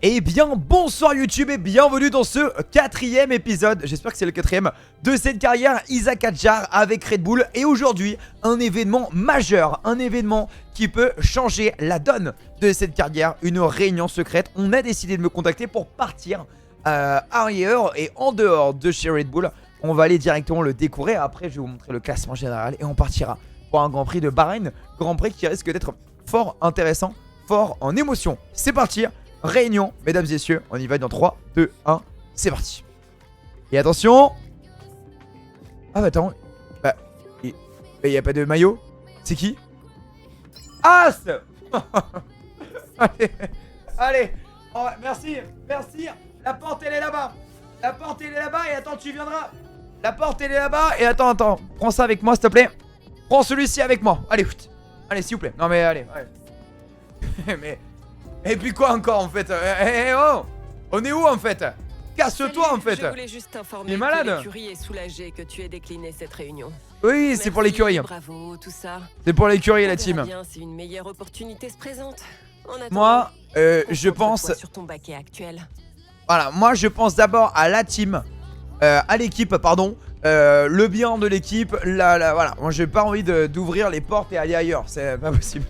Eh bien bonsoir YouTube et bienvenue dans ce 4e épisode, j'espère que c'est le 4e de cette carrière Isaac Hadjar avec Red Bull. Et aujourd'hui un événement majeur, un événement qui peut changer la donne de cette carrière, une réunion secrète. On a décidé de me contacter pour partir ailleurs et en dehors de chez Red Bull. On va aller directement le découvrir, après je vais vous montrer le classement général et on partira pour un Grand Prix de Bahreïn. Grand Prix qui risque d'être fort intéressant, fort en émotion. C'est parti. Réunion, mesdames et messieurs, on y va dans 3, 2, 1, c'est parti. Et attention. Ah bah attends, il y a pas de maillot. C'est qui? As. Allez, oh, merci, merci. La porte elle est là-bas. La porte elle est là-bas et attends tu viendras. La porte elle est là-bas et attends, prends ça avec moi s'il te plaît. Prends celui-ci avec moi, allez, allez s'il vous plaît. Non mais allez. Mais... Et puis quoi encore en fait? Oh, on est où en fait? Casse-toi en fait. Je voulais juste t'informer que malade. L'écurie est soulagée que tu aies décliné cette réunion. Oui, c'est pour l'écurie. Bravo, tout ça. C'est pour l'écurie la team. Bien, si une meilleure opportunité se présente. Moi, je pense sur ton baquet actuel. Voilà, moi je pense d'abord à la team, à l'équipe pardon, le bien de l'équipe, voilà. Moi j'ai pas envie d'ouvrir les portes et aller ailleurs, c'est pas possible.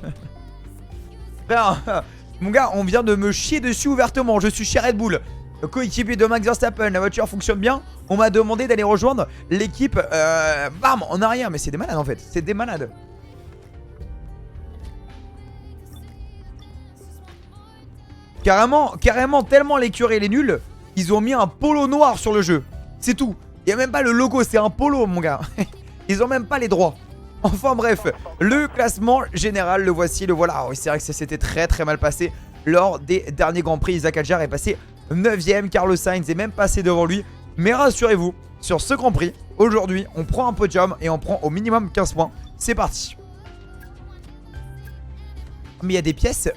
Frère, mon gars, on vient de me chier dessus ouvertement. Je suis chez Red Bull, coéquipier de Max Verstappen. La voiture fonctionne bien. On m'a demandé d'aller rejoindre l'équipe. Bam, en arrière. Mais c'est des malades en fait. C'est des malades. Carrément, tellement l'écurie est nulle. Ils ont mis un polo noir sur le jeu. C'est tout. Il n'y a même pas le logo. C'est un polo, mon gars. Ils ont même pas les droits. Enfin bref, le classement général, le voici, le voilà. Oh, c'est vrai que ça s'était très mal passé lors des derniers Grands Prix. Isaac Hadjar est passé 9ème, Carlos Sainz est même passé devant lui. Mais rassurez-vous, sur ce Grand Prix, aujourd'hui, on prend un podium et on prend au minimum 15 points. C'est parti. Mais il y a des pièces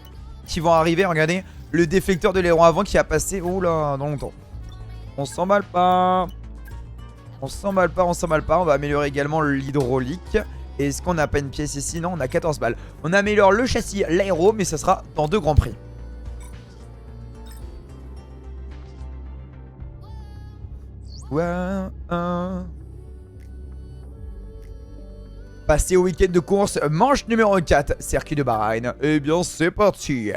qui vont arriver, regardez. Le déflecteur de l'aileron avant qui a passé, oula, dans longtemps. On s'emballe pas. On va améliorer également l'hydraulique. Est-ce qu'on n'a pas une pièce ici? Non, on a 14 balles. On améliore le châssis, l'aéro, mais ça sera dans 2 Grands Prix. Ouais, Passer au week-end de course, manche numéro 4, circuit de Bahreïn. Eh bien, c'est parti.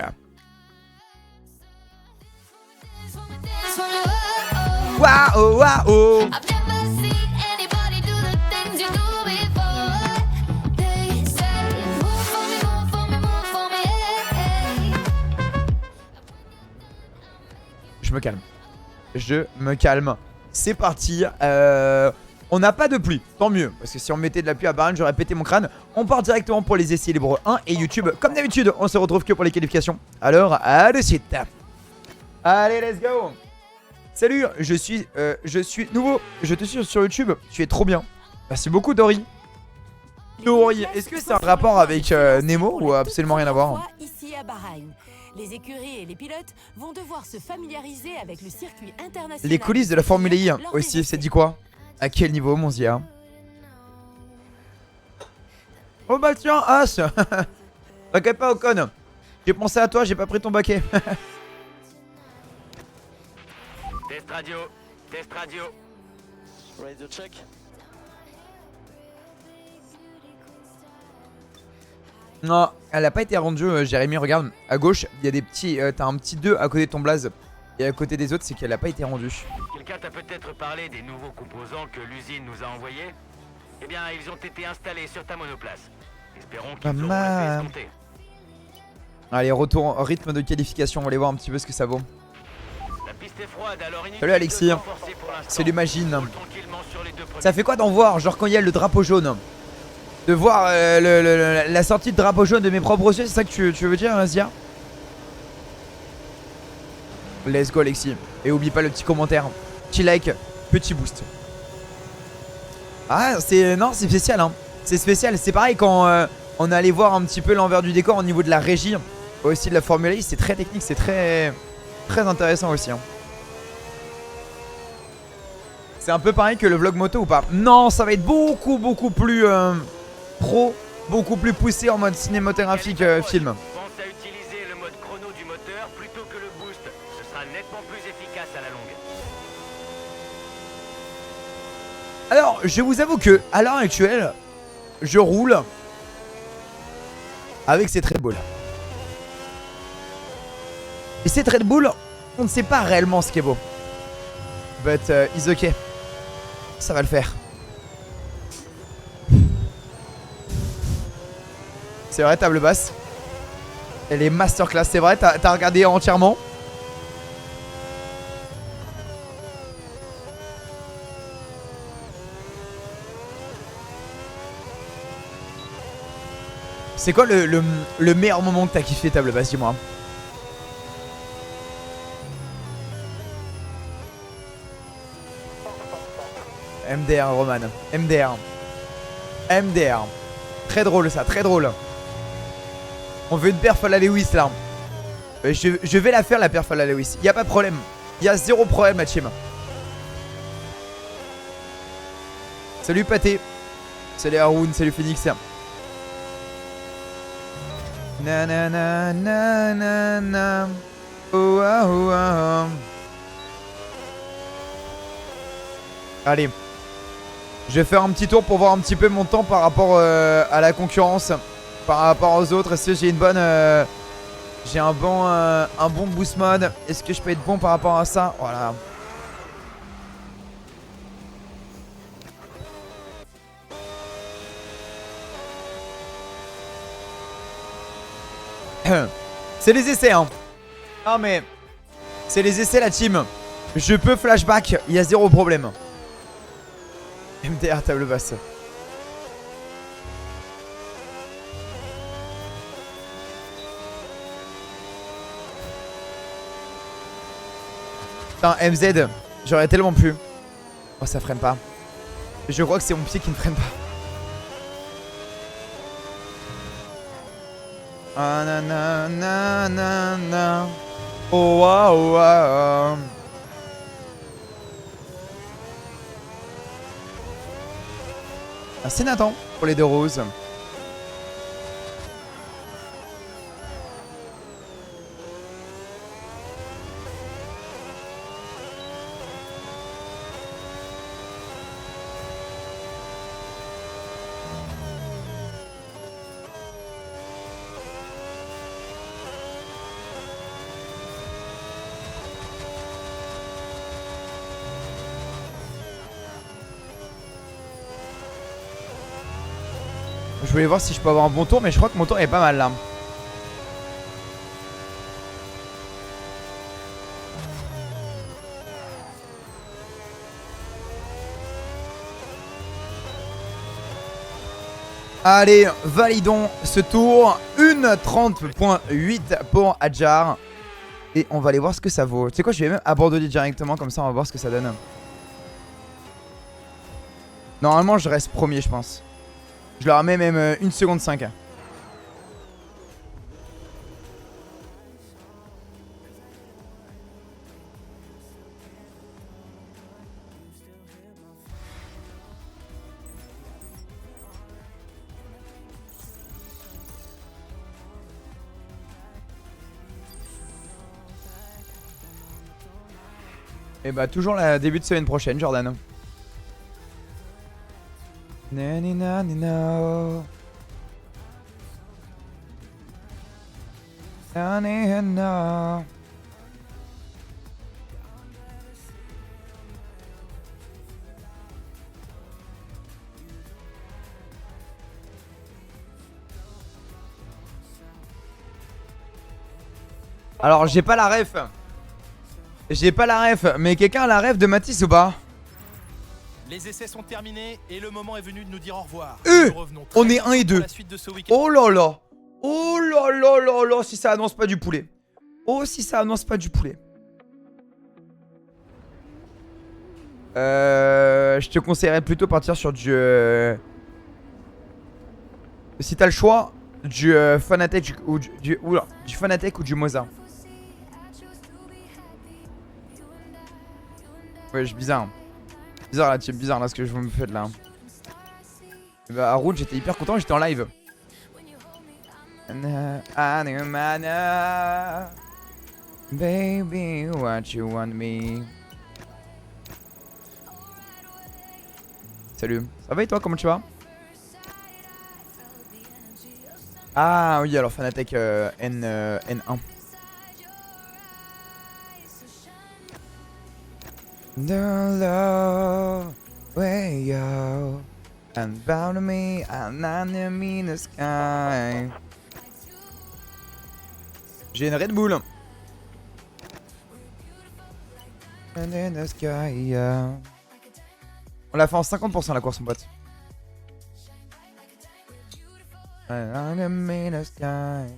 Waouh, waouh. Je me calme. C'est parti. On n'a pas de pluie, tant mieux. Parce que si on mettait de la pluie à Bahreïn, j'aurais pété mon crâne. On part directement pour les essais libres 1 et YouTube. Comme d'habitude, on se retrouve que pour les qualifications. Alors, à de suite. Allez, let's go. Salut, je suis nouveau. Je te suis sur YouTube. Tu es trop bien. Merci beaucoup, Dory. Dory, est-ce que c'est un rapport avec Nemo ou absolument rien à voir? Ici à Bahreïn. Les écuries et les pilotes vont devoir se familiariser avec le circuit international. Les coulisses de la Formule 1 aussi, c'est dit quoi? À quel niveau, mon Zia? Oh bah tiens, As. T'inquiète pas, Ocon. J'ai pensé à toi, j'ai pas pris ton baquet. Test radio, test radio. Radio check. Non, elle a pas été rendue, Jérémy. Regarde, à gauche, il y a des petits. T'as un petit 2 à côté de ton blaze. Et à côté des autres, c'est qu'elle a pas été rendue. Quelqu'un t'a peut-être parlé des nouveaux composants que l'usine nous a envoyés? Eh bien, ils ont été installés sur ta monoplace. Espérons qu'ils auront l'effet escompté. Allez, retour en rythme de qualification. On va aller voir un petit peu ce que ça vaut. La piste est froide, alors salut Alexis. Salut Magine. Ça fait quoi d'en voir? Genre quand il y a le drapeau jaune? De voir la sortie de drapeau jaune de mes propres yeux, c'est ça que tu veux dire, Zia? Let's go, Alexis. Et oublie pas le petit commentaire, petit like, petit boost. Ah, c'est spécial, hein. C'est spécial. C'est pareil quand on est allé voir un petit peu l'envers du décor au niveau de la régie, aussi de la Formule 1. C'est très technique, c'est très intéressant aussi, hein. C'est un peu pareil que le vlog moto ou pas? Non, ça va être beaucoup plus pro, beaucoup plus poussé en mode cinématographique film. Pense à utiliser le mode chrono du moteur plutôt que le boost. Ce sera nettement plus efficace à la longue. Alors, je vous avoue que à l'heure actuelle, je roule avec cette Red Bull. Et cette Red Bull, on ne sait pas réellement ce qui est beau. But it's okay. Ça va le faire. C'est vrai, table basse. Elle est masterclass, c'est vrai, t'as regardé entièrement. C'est quoi le meilleur moment que t'as kiffé table basse, dis-moi. MDR Roman, MDR. MDR. Très drôle ça, très drôle. On veut une perf à la Lewis là. Je vais la faire la perf à la Lewis. Y'a pas de problème. Y'a zéro problème ma team. Salut Pathé. Salut Haroun, salut Phoenix. Na na na na na na. Oh, ah, oh, ah, oh. Allez. Je vais faire un petit tour pour voir un petit peu mon temps par rapport à la concurrence. Par rapport aux autres. Est-ce que j'ai une bonne... j'ai un bon boost mode. Est-ce que je peux être bon par rapport à ça? Voilà. C'est les essais hein. Non mais c'est les essais la team. Je peux flashback, il y a zéro problème. MDR table basse. Putain MZ, j'aurais tellement pu. Oh ça freine pas. Je crois que c'est mon pied qui ne freine pas. Ah na na na na na. Oh wow wow. Merci Nathan pour les 2 roses. Je voulais voir si je peux avoir un bon tour, mais je crois que mon tour est pas mal là. Allez, validons ce tour. 1:30.8 pour Adjar. Et on va aller voir ce que ça vaut. Tu sais quoi, je vais même abandonner directement, comme ça on va voir ce que ça donne. Normalement, je reste premier, je pense. Je leur mets même 1 seconde 5. Et bah toujours le début de semaine prochaine, Jordan. Nanina nino. Nanina. Alors j'ai pas la ref. J'ai pas la ref, mais quelqu'un a la ref de Matisse ou pas? Les essais sont terminés et le moment est venu de nous dire au revoir. On est 1 et 2. Oh là là. Oh là là là là, si ça annonce pas du poulet. Oh si ça annonce pas du poulet. Je te conseillerais plutôt partir sur du... Si t'as le choix, du Fanatec ou du Fanatec ou du Moza. Ouais, je bizarre. Bizarre là, tu bizarre là ce que je me fais de là. Et bah à Route j'étais hyper content, j'étais en live. Baby, what you want me? Salut. Ça va et toi, comment tu vas? Ah oui, alors Fanatec N1. The love way you and bound to me and enemy in the sky. J'ai une Red Bull. And in the sky, yeah. On l'a fait en 50% la course, mon pote. And enemy in the sky.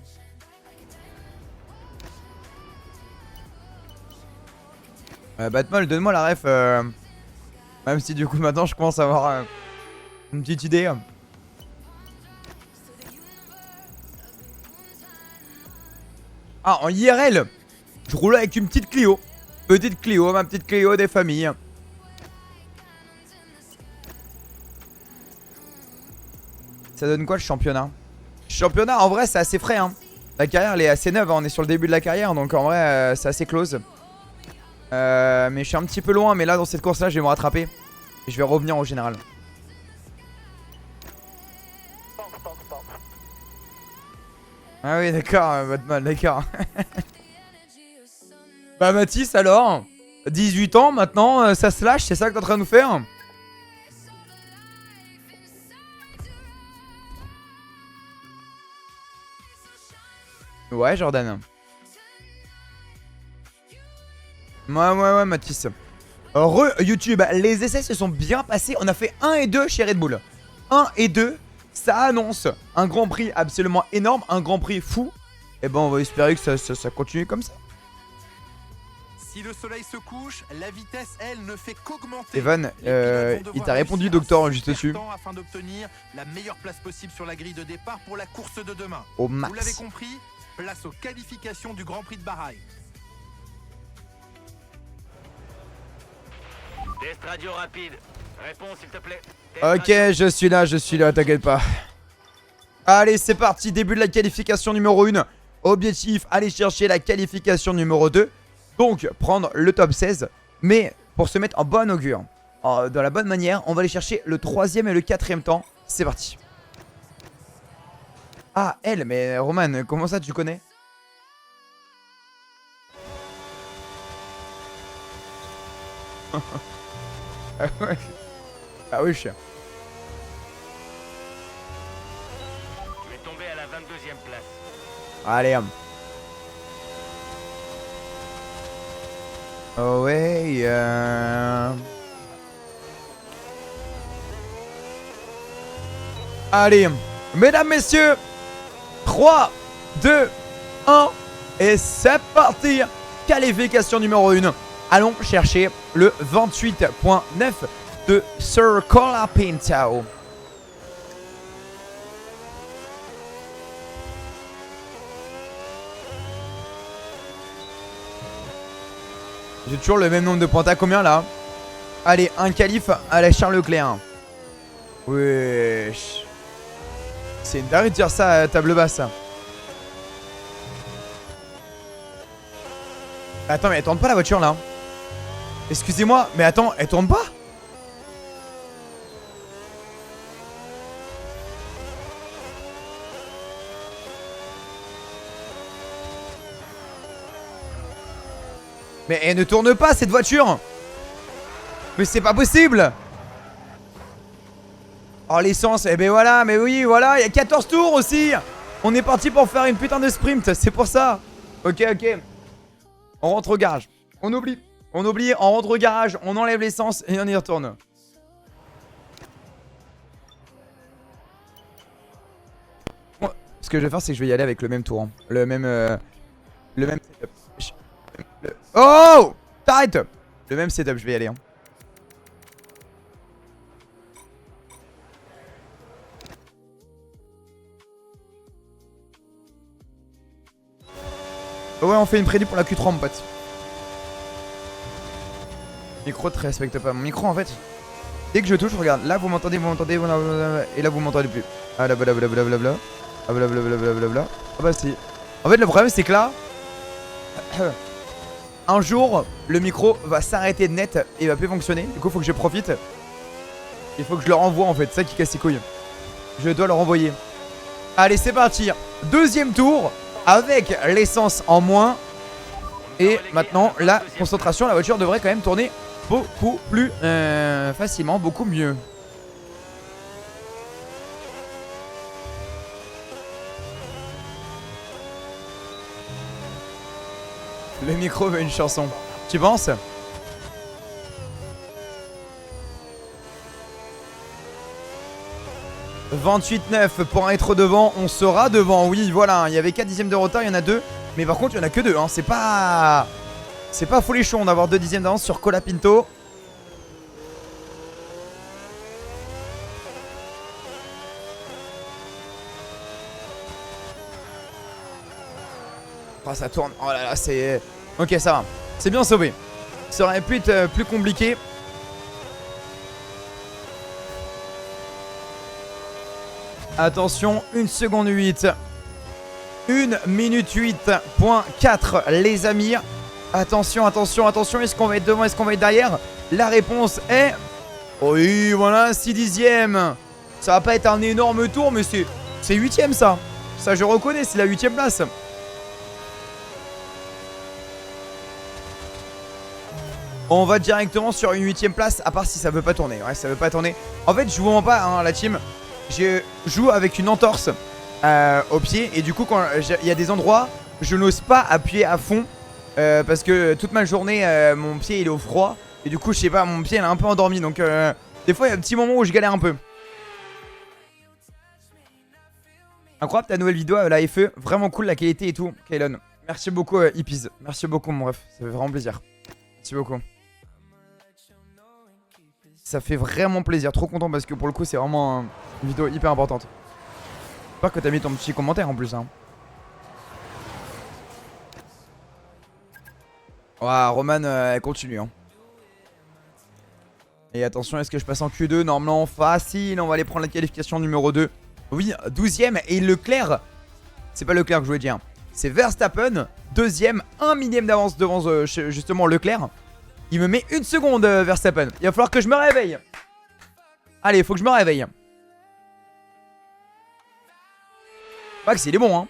Batmol, donne-moi la ref. Même si du coup maintenant je commence à avoir une petite idée. Ah, en IRL, je roule avec une petite Clio. Petite Clio, ma petite Clio des familles. Ça donne quoi le championnat? Championnat, en vrai, c'est assez frais. Hein. La carrière, elle est assez neuve. Hein. On est sur le début de la carrière, donc en vrai, c'est assez close. Mais je suis un petit peu loin. Mais là, dans cette course-là, je vais me rattraper. Et je vais revenir au général. Ah oui, d'accord, Batman, d'accord. Bah Mathis alors 18 ans maintenant, ça se lâche, c'est ça que t'es en train de nous faire? Ouais Jordan. Ouais Mathis. YouTube, les essais se sont bien passés. On a fait 1 et 2 chez Red Bull. 1 et 2, ça annonce un grand prix absolument énorme, un grand prix fou. Et ben on va espérer que ça continue comme ça. Si le soleil se couche, la vitesse, elle, ne fait qu'augmenter. Evan, il t'a répondu docteur juste dessus. Afin d'obtenir la meilleure place possible sur la grille de départ pour la course de demain. Au max. Vous l'avez compris, place aux qualifications du Grand Prix de Bahreïn. Test radio rapide. Réponse s'il te plaît. Test Ok, radio. je suis là, t'inquiète pas. Allez, c'est parti, début de la qualification numéro 1. Objectif, aller chercher la qualification numéro 2. Donc, prendre le top 16. Mais, pour se mettre en bonne augure, dans la bonne manière, on va aller chercher le 3e et le 4e temps. C'est parti. Ah, elle, mais Roman, comment ça tu connais? Ah ouais. Ah oui, chien. Tu es tombé à la 22e place. Allez, oh ouais, Allez, mesdames, messieurs, 3, 2, 1, et c'est parti. Qualification numéro 1. Allons chercher le 28.9 de Sir Colapinto. J'ai toujours le même nombre de points. T'as combien là? Allez, un qualif à la Charles Leclerc. Wesh. C'est une dinguerie de dire ça à table basse. Attends, mais elle tourne pas la voiture là? Excusez-moi, mais attends, elle tourne pas? Mais elle ne tourne pas cette voiture. Mais c'est pas possible. Oh l'essence, eh ben voilà, mais oui, voilà, il y a 14 tours aussi. On est parti pour faire une putain de sprint, c'est pour ça. Ok, ok. On rentre au garage. On oublie, on rentre au garage, on enlève l'essence et on y retourne. Moi, ce que je vais faire, c'est que je vais y aller avec le même tour. Hein. Le même setup. Oh! T'arrêtes! Le même setup, je vais y aller. Hein. Oh ouais, on fait une prédit pour la Q3, mon pote. Micro te respecte pas. Mon micro, en fait, dès que je touche, regarde. Là, vous m'entendez, et là, vous m'entendez plus. Ah là, blablabla. Ah blablabla. Ah bah si. En fait, le problème, c'est que là, un jour, le micro va s'arrêter de net et va plus fonctionner. Du coup, faut que je profite. Il faut que je le renvoie en fait, c'est ça qui casse les couilles. Je dois le renvoyer. Allez, c'est parti. Deuxième tour avec l'essence en moins. Et maintenant, la concentration, la voiture devrait quand même tourner beaucoup plus facilement, beaucoup mieux. Le micro veut une chanson. Tu penses ? « 28,9 pour être devant, on sera devant, oui voilà, il y avait 4 dixièmes de retard, il y en a 2. Mais par contre il y en a que 2, hein. C'est pas folichon d'avoir 2 dixièmes d'avance sur Colapinto. Oh ça tourne, oh là là c'est... Ok ça va, c'est bien sauvé. Ça aurait pu être plus compliqué. Attention, 1 seconde 8. 1 minute 8.4 les amis. Attention, attention, attention. Est-ce qu'on va être devant, est-ce qu'on va être derrière? La réponse est... Oui, voilà, 6 dixièmes. Ça va pas être un énorme tour, mais c'est 8ème ça. Ça je reconnais, c'est la 8ème place. On va directement sur une 8ème place, à part si ça veut pas tourner. Ouais, ça veut pas tourner. En fait, je vous mens pas, hein, la team. Je joue avec une entorse au pied. Et du coup, quand il y a des endroits, je n'ose pas appuyer à fond. Parce que toute ma journée, mon pied il est au froid. Et du coup, je sais pas, mon pied il est un peu endormi. Donc, des fois, il y a un petit moment où je galère un peu. Incroyable ta nouvelle vidéo, la FE. Vraiment cool la qualité et tout, Kaylon. Merci beaucoup, Hippies. Merci beaucoup, mon ref. Ça fait vraiment plaisir. Merci beaucoup. Ça fait vraiment plaisir. Trop content parce que pour le coup, c'est vraiment une vidéo hyper importante. J'espère que t'as mis ton petit commentaire en plus. Hein. Ouah, Roman, elle continue. Hein. Et attention, est-ce que je passe en Q2? Normalement, facile. On va aller prendre la qualification numéro 2. Oui, 12ème. Et Leclerc, c'est pas Leclerc que je voulais dire. C'est Verstappen, 2ème, 1 millième d'avance devant justement Leclerc. Il me met 1 seconde, Verstappen. Il va falloir que je me réveille. Allez, il faut que je me réveille. Max, il est bon, hein.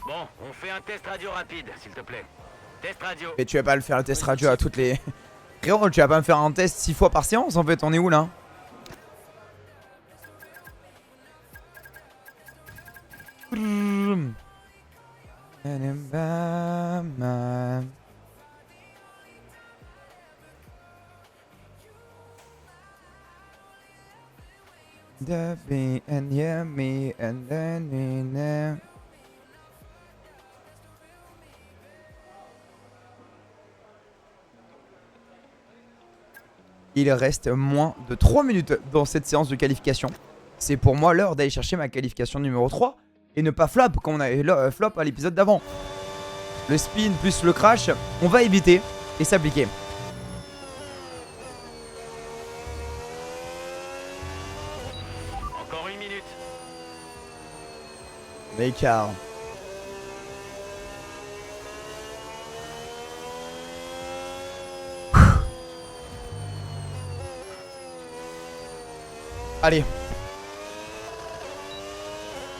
Bon, on fait un test radio rapide, s'il te plaît. Test radio. Mais tu vas pas le faire le test radio à toutes les... Frérot, tu vas pas me faire un test 6 fois par séance, en fait. On est où, là? Il reste moins de 3 minutes dans cette séance de qualification. C'est pour moi l'heure d'aller chercher ma qualification numéro 3 et ne pas flop comme on a eu flop à l'épisode d'avant. Le spin plus le crash, on va éviter et s'appliquer. Encore 1 minute. L'écart. Allez.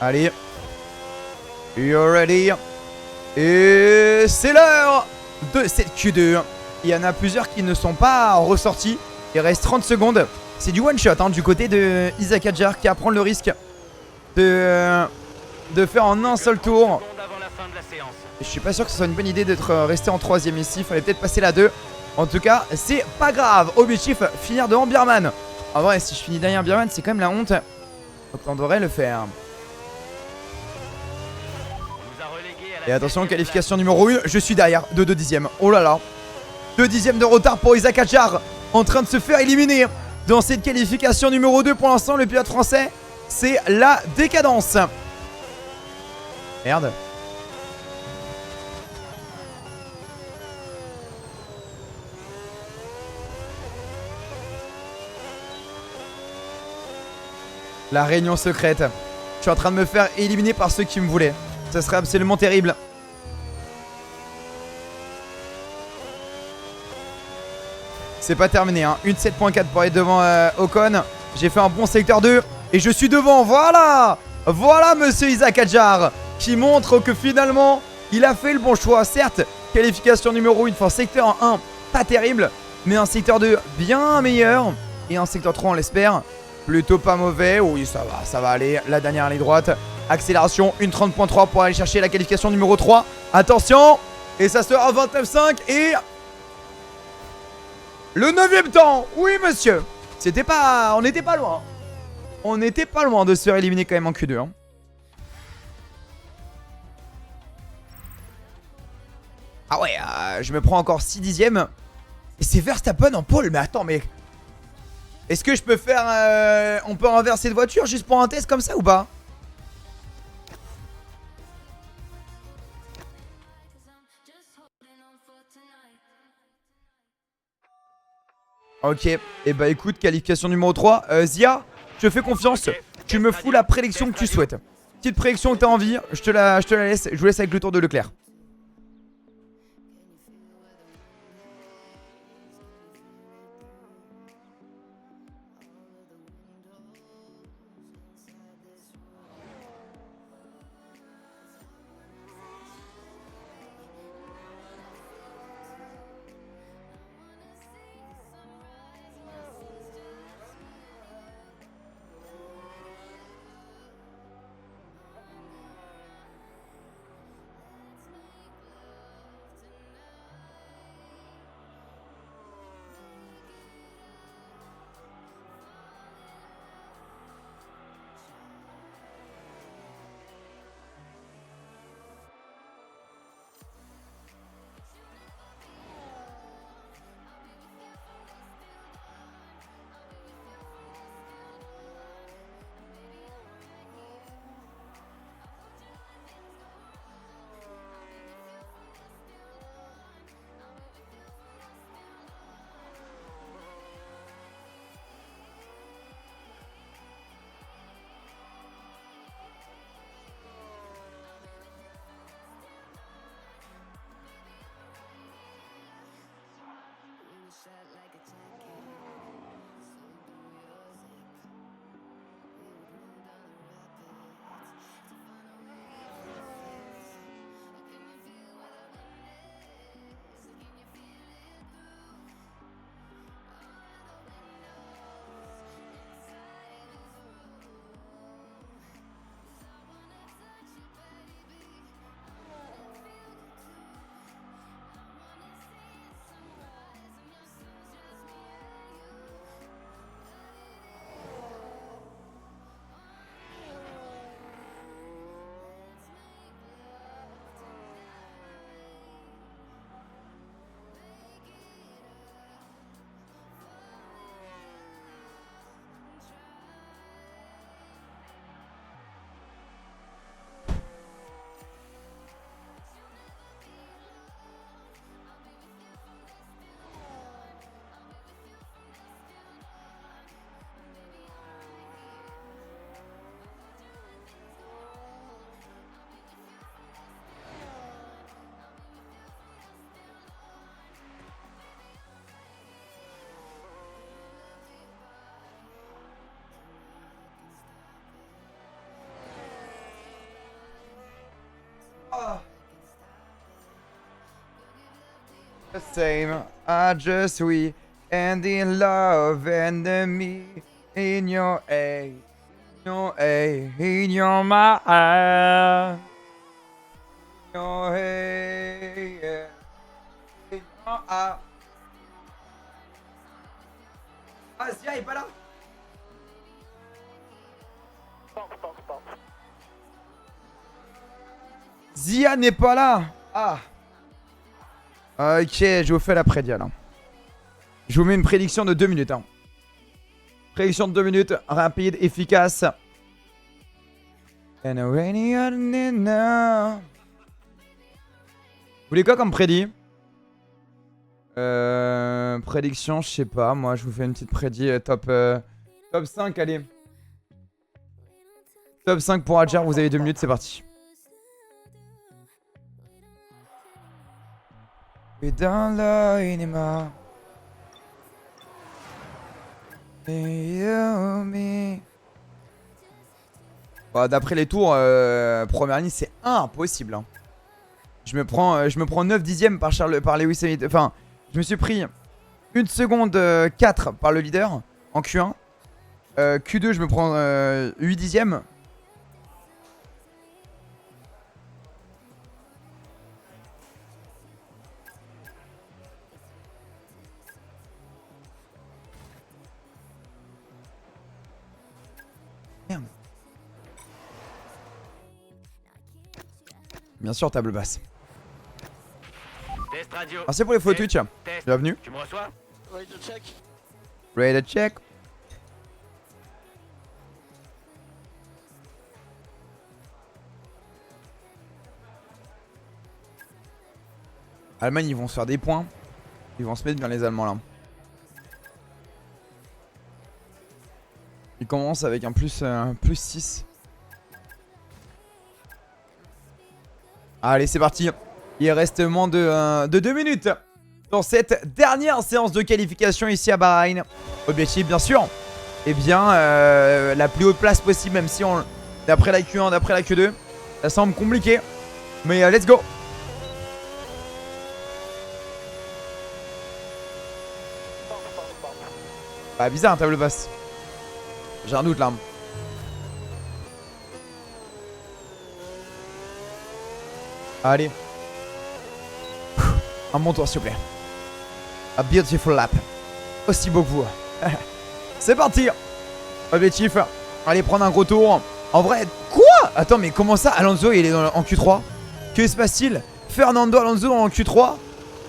Allez. You're ready. Et c'est l'heure de cette Q2. Il y en a plusieurs qui ne sont pas ressortis. Il reste 30 secondes. C'est du one shot hein, du côté de Isaac Hadjar qui va prendre le risque de faire en un seul tour. Et je suis pas sûr que ce soit une bonne idée d'être resté en 3ème ici. Il fallait peut-être passer la 2. En tout cas, c'est pas grave. Objectif, finir devant Bierman. En vrai, si je finis derrière Bierman, c'est quand même la honte. Donc on devrait le faire. Et attention, qualification numéro 1. Je suis derrière de 2 dixièmes. Oh là là. 2 dixièmes de retard pour Isaac Hadjar. En train de se faire éliminer. Dans cette qualification numéro 2 pour l'instant, le pilote français, c'est la décadence. Merde. La réunion secrète. Je suis en train de me faire éliminer par ceux qui me voulaient. Ça serait absolument terrible. C'est pas terminé, hein. Une 7.4 pour être devant Ocon. J'ai fait un bon secteur 2 et je suis devant. Voilà. Voilà monsieur Isaac Hadjar qui montre que finalement il a fait le bon choix. Certes, qualification numéro 1, enfin secteur 1 pas terrible, mais un secteur 2 bien meilleur. Et un secteur 3 on l'espère plutôt pas mauvais. Oui ça va aller. La dernière ligne droite. Accélération 1.30.3 pour aller chercher la qualification numéro 3. Attention. Et ça sera 29.5 et... le 9ème temps. Oui monsieur. C'était pas... on n'était pas loin. On n'était pas loin de se faire éliminer quand même en Q2 hein. Ah ouais, je me prends encore 6 dixièmes. Et c'est Verstappen en pole. Mais attends, mais... est-ce que je peux faire... on peut renverser de voiture juste pour un test comme ça ou pas? Ok, et bah écoute, qualification numéro 3. Zia, je te fais confiance. Tu me fous la prédiction que tu souhaites. Petite prédiction que tu as envie, je te la laisse. Je vous laisse avec le tour de Leclerc. The same, I just we and in love and me in your A, in your mind, your A, yeah. In your A. Ah, Zia est pas là. Zia n'est pas là. Ah. Ok, je vous fais la prédiale. Hein. Je vous mets une prédiction de 2 minutes. Hein. Prédiction de 2 minutes, rapide, efficace. Vous voulez quoi comme prédit? Prédiction, je sais pas. Moi, je vous fais une petite prédit top 5, allez. Top 5 pour Hadjar, vous avez 2 minutes, c'est parti. Et dans l'anima. Bah, d'après les tours, première ligne, c'est impossible. Hein. Je me prends 9 dixièmes par Lewis Hamilton. Enfin, je me suis pris 1 seconde 4 par le leader en Q1. Q2, je me prends 8 dixièmes. Merde. Bien sûr, table basse. Test radio. Merci pour les photos Twitch. Test. Bienvenue. Tu me reçois? Ready to check. Ready to check. Allemagne, ils vont se faire des points. Ils vont se mettre bien les Allemands là. Ils commencent avec un plus 6. Allez, c'est parti. Il reste moins de 2 minutes dans cette dernière séance de qualification ici à Bahreïn. Objectif, bien sûr, eh bien, la plus haute place possible, même si on, d'après la Q1, d'après la Q2, ça semble compliqué. Mais let's go. Bah, bizarre, un table basse. J'ai un doute là. Allez. Un bon tour s'il vous plaît. A beautiful lap. Aussi beau que vous. C'est parti. Objectif. Allez prendre un gros tour. En vrai, quoi? Attends, mais comment ça? Alonso il est en Q3. Que se passe-t-il? Fernando Alonso en Q3.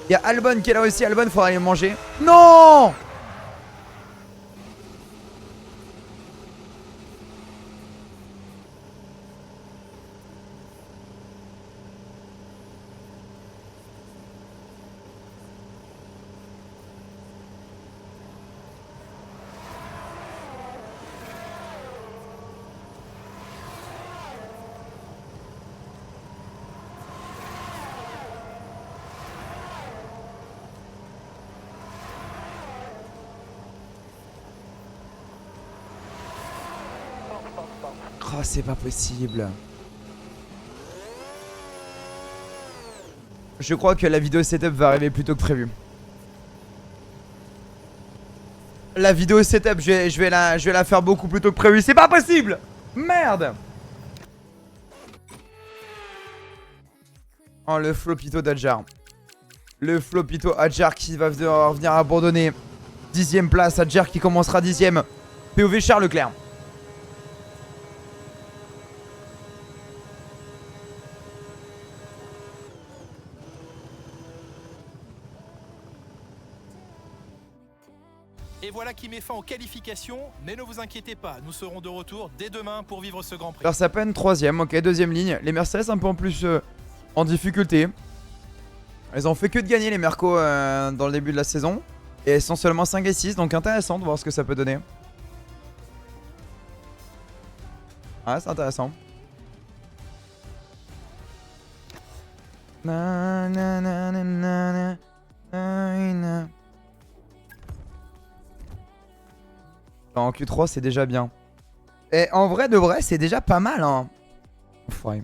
Il y a Albon qui est là aussi. Albon, faudra aller manger. Non! Oh, c'est pas possible. Je crois que la vidéo setup va arriver plus tôt que prévu. La vidéo setup, je vais la faire beaucoup plus tôt que prévu. C'est pas possible. Merde. Oh, le flopito d'Adjar. Le flopito Adjar qui va venir abandonner. 10ème place, Adjar qui commencera 10ème. POV Charles Leclerc. Et voilà qui met fin aux qualifications, mais ne vous inquiétez pas, nous serons de retour dès demain pour vivre ce Grand Prix. Verstappen 3ème, ok, 2ème ligne. Les Mercedes un peu en plus en difficulté. Elles ont fait que de gagner les Mercos dans le début de la saison. Et elles sont seulement 5 et 6, donc intéressant de voir ce que ça peut donner. Ah, c'est intéressant. Na, na, na, na, na, na, na, na. En Q3 c'est déjà bien. Et en vrai de vrai c'est déjà pas mal hein. Ouais.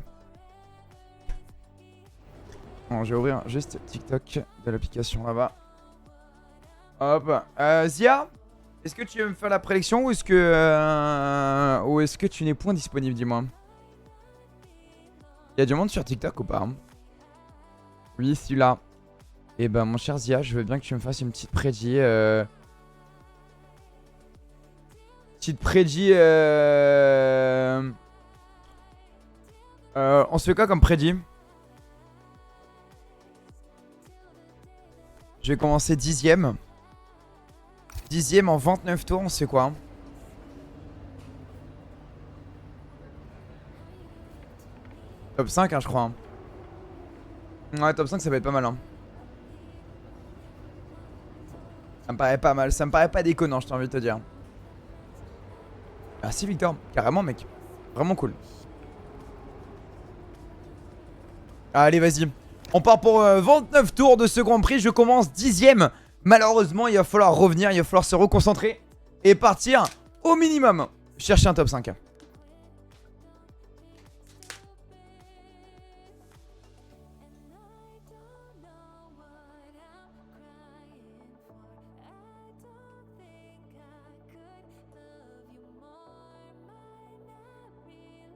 Bon, je vais ouvrir juste TikTok de l'application là-bas. Hop. Zia, est-ce que tu veux me faire la prédiction ou est-ce que tu n'es point disponible, dis-moi. Il y a du monde sur TikTok ou pas? Oui, celui-là. Et ben mon cher Zia, je veux bien que tu me fasses une petite prédit. Petite prédit. On se fait quoi comme prédit? Je vais commencer 10ème. 10ème en 29 tours, on se fait quoi? Top 5 hein, je crois. Ouais, top 5 ça va être pas mal hein. Ça me paraît pas mal, ça me paraît pas déconnant, je t'ai envie de te dire. Merci Victor, carrément mec. Vraiment cool. Allez vas-y. On part pour 29 tours de ce Grand Prix. Je commence 10ème. Malheureusement il va falloir revenir, il va falloir se reconcentrer. et partir au minimum chercher un top 5.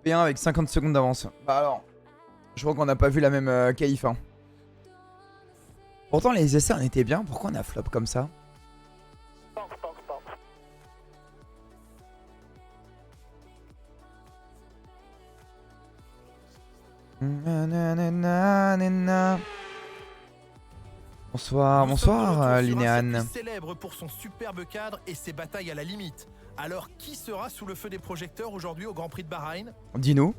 P1 avec 50 secondes d'avance. Bah alors, je crois qu'on n'a pas vu la même qualif. Hein. Pourtant les essais on était bien, pourquoi on a flop comme ça? Bonsoir, bonsoir Linéane. Célèbre pour son superbe cadre et ses batailles à la limite. Alors qui sera sous le feu des projecteurs aujourd'hui au Grand Prix de Bahreïn? Dis-nous,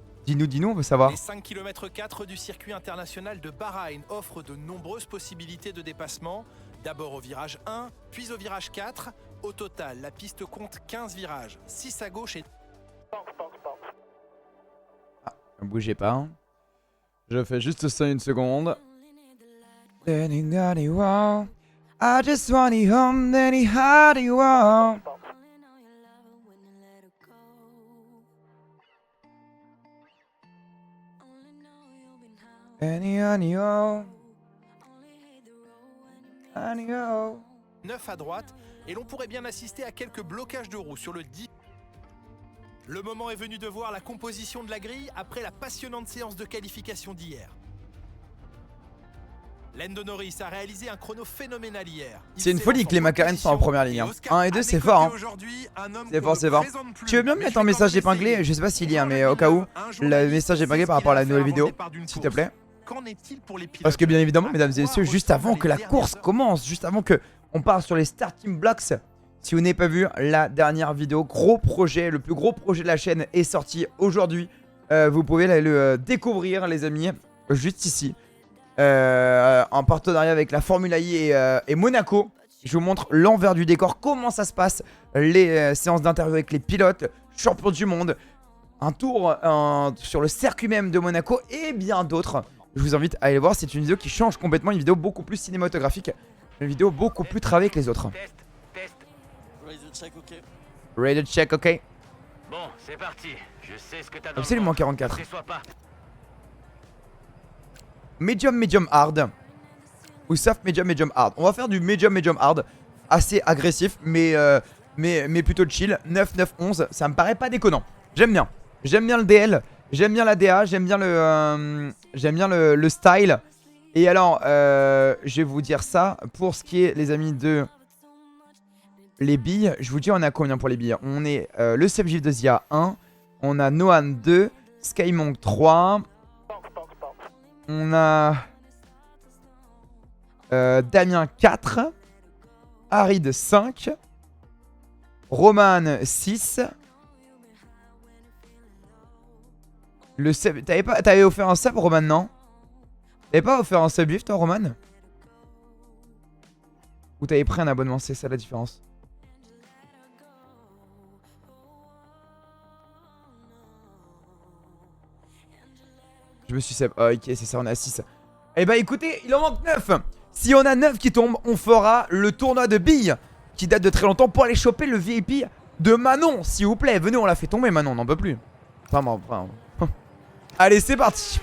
on veut savoir. Les 5 km 4 du circuit international de Bahreïn offrent de nombreuses possibilités de dépassement. D'abord au virage 1, puis au virage 4. Au total, la piste compte 15 virages, 6 à gauche et... Ah, ne bougez pas. Hein. Je fais juste ça une seconde. I just want it home, then he had it wow. Any oh. 9 à droite, et l'on pourrait bien assister à quelques blocages de roues sur le 10. Le moment est venu de voir la composition de la grille après la passionnante séance de qualification d'hier. Lando Norris a réalisé un chrono phénoménal hier. C'est une folie que les McLaren sont en première ligne. 1 et 2 c'est fort. Hein. C'est fort, c'est fort. Tu veux bien me mettre en message épinglé? Je sais pas s'il y a, mais au cas où, le message épinglé par rapport à la nouvelle vidéo, s'il te plaît. Parce que bien évidemment, mesdames et messieurs, juste avant que la course commence, juste avant que on part sur les starting blocks, si vous n'avez pas vu la dernière vidéo, gros projet, le plus gros projet de la chaîne est sorti aujourd'hui. Vous pouvez le découvrir les amis, juste ici. En partenariat avec la Formule I et Monaco. Je vous montre l'envers du décor, comment ça se passe, les séances d'interview avec les pilotes, champions du monde, un tour sur le circuit même de Monaco et bien d'autres. Je vous invite à aller voir, c'est une vidéo qui change complètement, une vidéo beaucoup plus cinématographique, une vidéo beaucoup plus travaillée que les autres. Test. Ready to check, ok. Ready to check, ok. Bon, c'est parti. Je sais ce que t'as dans Absolument le ventre. 44. Ne déçois pas. Medium hard. Ou soft medium hard. On va faire du medium hard. Assez agressif, mais plutôt chill. 9, 9, 11. Ça me paraît pas déconnant. J'aime bien. J'aime bien le DL. J'aime bien la DA. J'aime bien le style. Et alors, je vais vous dire ça. Pour ce qui est, les amis, de les billes. Je vous dis, on a combien pour les billes? On est le Sebgif de Zia 1. On a Nohan 2. Skymonk 3. On a Damien 4, Harid 5, Roman 6. Le sub, t'avais offert un sub Roman, non? T'avais pas offert un sub toi Roman? Ou t'avais pris un abonnement, c'est ça la différence. Je me suis sub. Oh, ok, c'est ça, on a 6. Eh bah écoutez, il en manque 9. Si on a 9 qui tombent, on fera le tournoi de billes qui date de très longtemps pour aller choper le VIP de Manon. S'il vous plaît, venez, on l'a fait tomber Manon, on n'en peut plus. Enfin. Allez, c'est parti.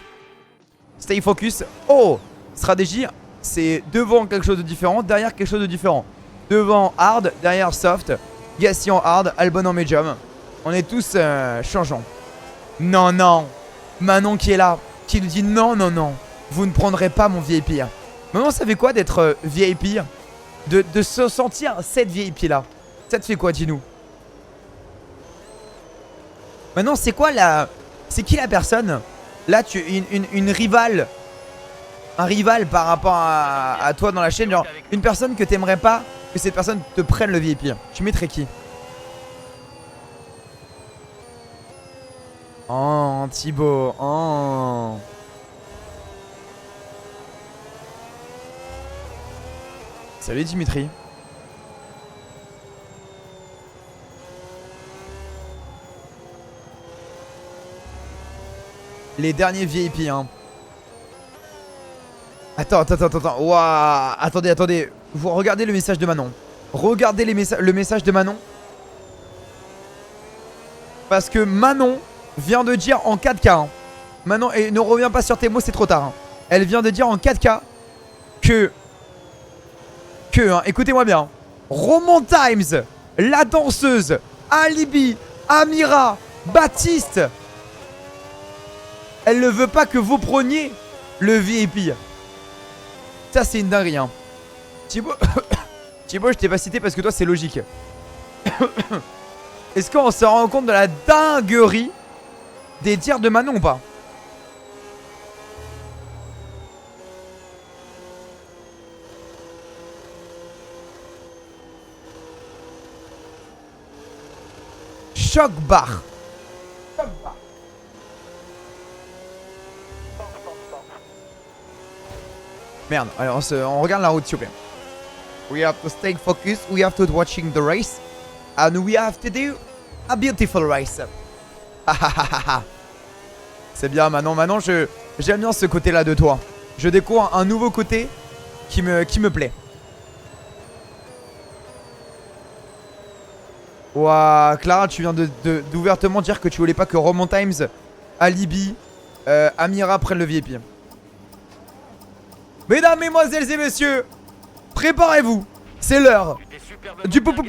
Stay focus. Oh, stratégie, c'est devant quelque chose de différent, derrière quelque chose de différent. Devant hard, derrière soft. Gassi en hard, Albon en medium. On est tous changeants. Non. Manon qui est là, qui nous dit non, vous ne prendrez pas mon VIP. Manon, ça fait quoi d'être VIP? De se sentir cette VIP là? Ça te fait quoi, dis-nous? Manon, c'est quoi la... C'est qui la personne? Là, tu une rivale. Un rival par rapport à toi dans la chaîne. Genre, une personne que t'aimerais pas que cette personne te prenne le VIP. Tu mettrais qui? Oh, Thibaut. Oh. Salut Dimitri. Les derniers VIP, hein. Attends. Ouah. Attendez. Vous regardez le message de Manon. Regardez le message de Manon. Parce que Manon vient de dire en 4K. Hein. Manon, et ne reviens pas sur tes mots, c'est trop tard. Hein. Elle vient de dire en 4K que hein, écoutez-moi bien. Roman Times, la danseuse, Alibi, Amira, Baptiste. Elle ne veut pas que vous preniez le VIP. Ça, c'est une dinguerie. Hein. Thibaut, Thibaut, je t'ai pas cité parce que toi, c'est logique. Est-ce qu'on se rend compte de la dinguerie des dires de Manon ou pas? Choc bar. Merde, allez, on regarde la route s'il vous plaît. We have to stay focused, we have to watching the race. And we have to do a beautiful race. C'est bien Manon, j'aime bien ce côté là de toi. Je découvre un nouveau côté qui me plaît. Ouah, Clara, tu viens d'ouvertement dire que tu voulais pas que Roman Times, Alibi, Amira prennent le VIP. Mesdames, mesdemoiselles et messieurs, préparez-vous, c'est l'heure du poulet. Sur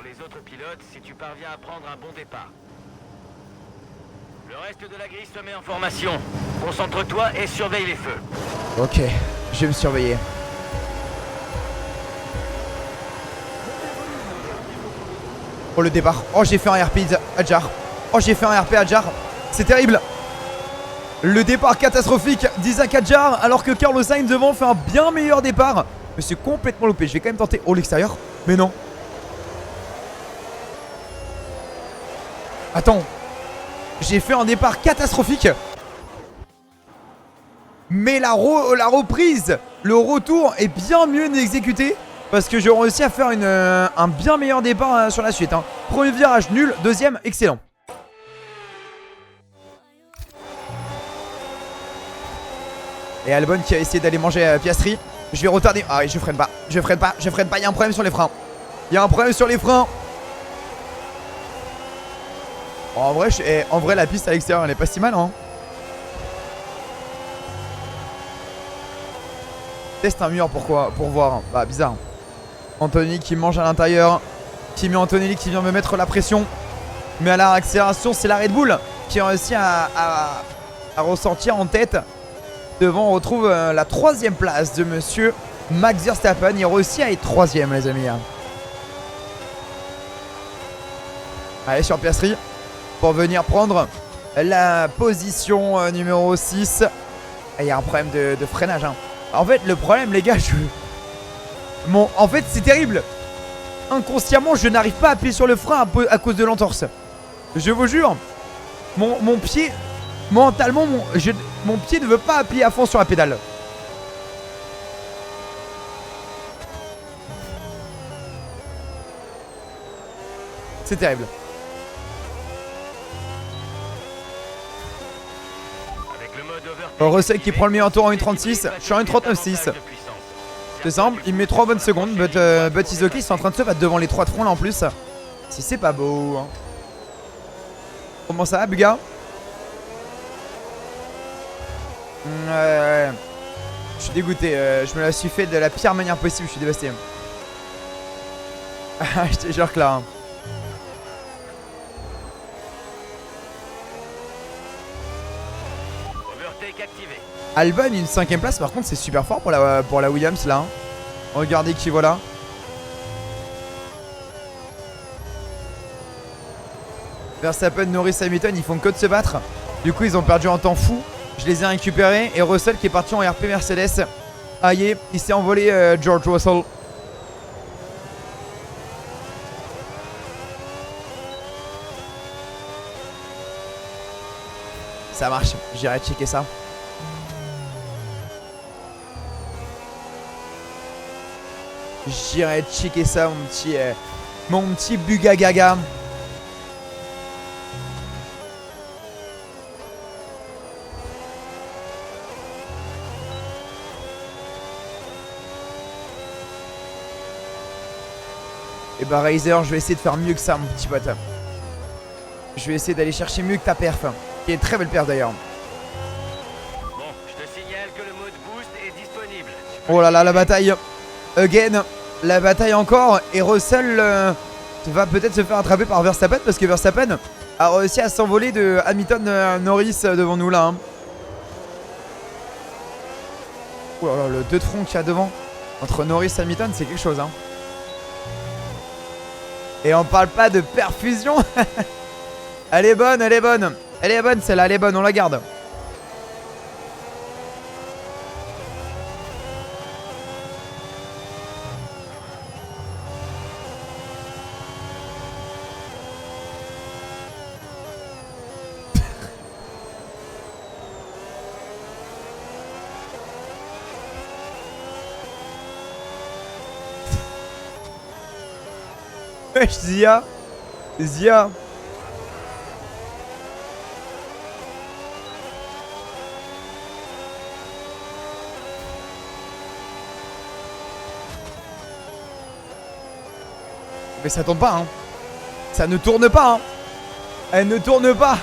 les autres pilotes si tu parviens à prendre un bon départ. Le reste de la grille se met en formation. Concentre-toi et surveille les feux. Ok, je vais me surveiller. Oh le départ. Oh j'ai fait un RP Adjar. Oh j'ai fait un RP Adjar. C'est terrible. Le départ catastrophique d'Isaac Adjar alors que Carlos Sainz devant fait un bien meilleur départ. Mais c'est complètement loupé. Je vais quand même tenter. Oh l'extérieur. Mais non. Attends. J'ai fait un départ catastrophique. Mais la reprise, le retour est bien mieux exécuté. Parce que j'ai réussi à faire un bien meilleur départ sur la suite. Hein. Premier virage nul, deuxième excellent. Et Albon qui a essayé d'aller manger Piastri. Je vais retarder. Ah oui, je freine pas. Je freine pas. Il y a un problème sur les freins. Oh, en vrai, la piste à l'extérieur, elle est pas si mal. Hein. Teste un mur pour voir. Bah, bizarre. Anthony qui mange à l'intérieur. Kimi Antonelli qui vient me mettre la pression. Mais à la accélération, c'est la Red Bull qui a réussi à ressortir en tête. Devant, on retrouve la 3ème place de monsieur Max Verstappen. Il réussit à être 3ème, les amis. Allez, sur Piastri pour venir prendre la position numéro 6. Il y a un problème de freinage. Hein. En fait, le problème, les gars, en fait, c'est terrible. Inconsciemment, je n'arrive pas à appuyer sur le frein à cause de l'entorse. Je vous jure. Mon pied, mentalement, mon pied ne veut pas appuyer à fond sur la pédale. C'est terrible. Russell qui prend le meilleur tour en 1.36. Je suis en 1.39.6. C'est simple, il met 3 bonnes secondes. But is okay, ils sont en train de se battre devant les 3 troncs là en plus. Si c'est pas beau. Hein. Comment ça va, Buga? Je suis dégoûté. Je me la suis fait de la pire manière possible. Je suis dévasté. Je te jure que là. Hein. Albon une 5ème place, par contre c'est super fort pour la Williams là. Hein. Regardez qui voilà. Verstappen, Norris, Hamilton, ils font que de se battre. Du coup ils ont perdu en temps fou. Je les ai récupérés. Et Russell qui est parti en RP Mercedes. Aïe, il s'est envolé George Russell. Ça marche, j'irai checker ça. J'irai checker ça, mon petit Bugagaga. Et bah Razer, je vais essayer de faire mieux que ça, mon petit pote. Je vais essayer d'aller chercher mieux que ta perf, qui est une très belle perf d'ailleurs. Bon, je te signale que le mode boost est disponible. Oh là là, la bataille. Again. La bataille encore. Et Russell va peut-être se faire attraper par Verstappen parce que Verstappen a réussi à s'envoler de Hamilton Norris devant nous là. Hein. Oh là là, le 2 de front qu'il y a devant entre Norris et Hamilton, c'est quelque chose. Hein. Et on parle pas de perfusion. Elle est bonne, elle est bonne. Elle est bonne celle-là, elle est bonne, on la garde. Wesh, Zia. Zia. Mais ça tourne pas, hein. Ça ne tourne pas, hein. Elle ne tourne pas.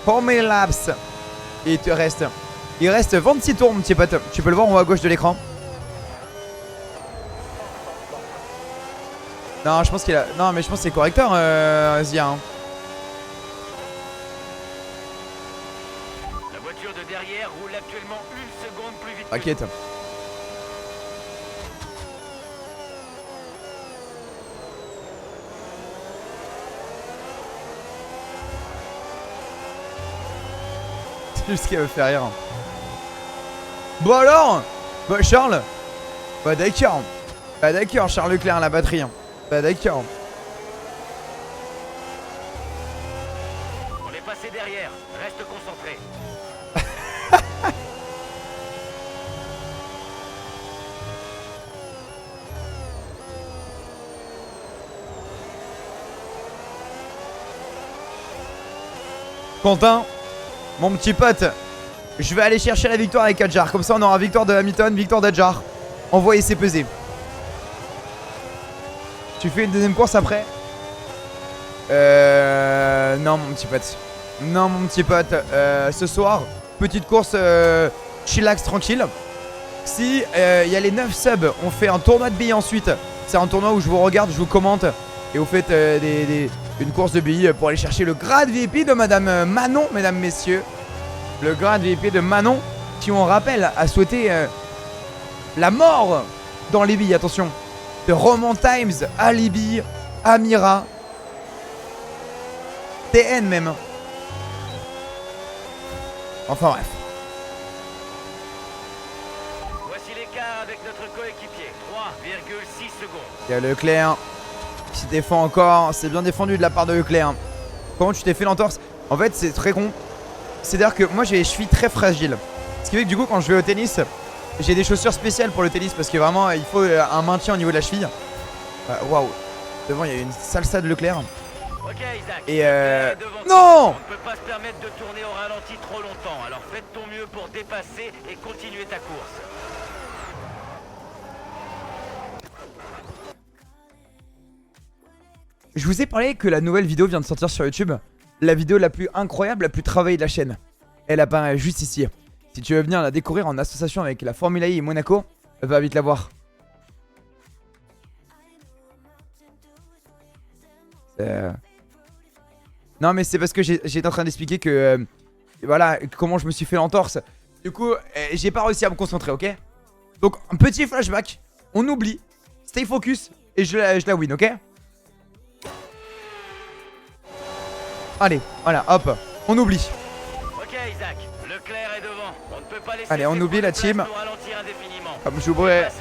Combien de laps? Il reste 26 tours, mon petit pote. Tu peux le voir en haut à gauche de l'écran. Non, je pense qu'il a. Non, mais je pense que c'est correcteur, Zia. Hein. La voiture de derrière roule actuellement 1 seconde plus vite. T'inquiète. C'est juste ce qui me fait rire. Bon alors. Bah Charles. Bah d'accord. Bah d'accord, Charles Leclerc, la batterie. Bah d'accord. On est passé derrière. Reste concentré. Quentin, mon petit pote, je vais aller chercher la victoire avec Adjar. Comme ça on aura victoire de Hamilton, victoire d'Adjar. Envoie essai pesé. Tu fais une deuxième course après? Non mon petit pote. Non mon petit pote. Ce soir, petite course chillax tranquille. Si il y a les 9 subs, on fait un tournoi de billes ensuite. C'est un tournoi où je vous regarde, je vous commente. Et vous faites une course de billes pour aller chercher le grade VIP de Madame Manon, mesdames, messieurs. Le grade VIP de Manon, qui on rappelle a souhaité la mort dans les billes, attention. De Roman Times, Alibi, Amira, TN même. Enfin bref. Voici l'écart avec notre coéquipier. 3,6 secondes. Il y a Leclerc qui se défend encore. C'est bien défendu de la part de Leclerc. Comment tu t'es fait l'entorse? En fait, c'est très con. C'est-à-dire que moi j'ai les chevilles très fragiles. Ce qui fait que du coup quand je vais au tennis, j'ai des chaussures spéciales pour le tennis parce que vraiment il faut un maintien au niveau de la cheville. Waouh. Devant il y a une salsa de Leclerc. Ok Isaac. Et non. non. On ne peut pas se permettre de tourner au ralenti trop longtemps. Alors faites ton mieux pour dépasser et continuer ta course. Je vous ai parlé que la nouvelle vidéo vient de sortir sur YouTube. La vidéo la plus incroyable, la plus travaillée de la chaîne. Elle apparaît juste ici. Si tu veux venir la découvrir en association avec la Formule E et Monaco, va vite la voir. Non mais c'est parce que j'étais en train d'expliquer que voilà comment je me suis fait l'entorse. Du coup j'ai pas réussi à me concentrer, ok. Donc un petit flashback. On oublie. Stay focus. Et je la win, ok. Allez, voilà, hop, on oublie. Ok Isaac, Leclerc est devant. On ne peut pas laisser. Allez, on oublie la team. Comme je voudrais.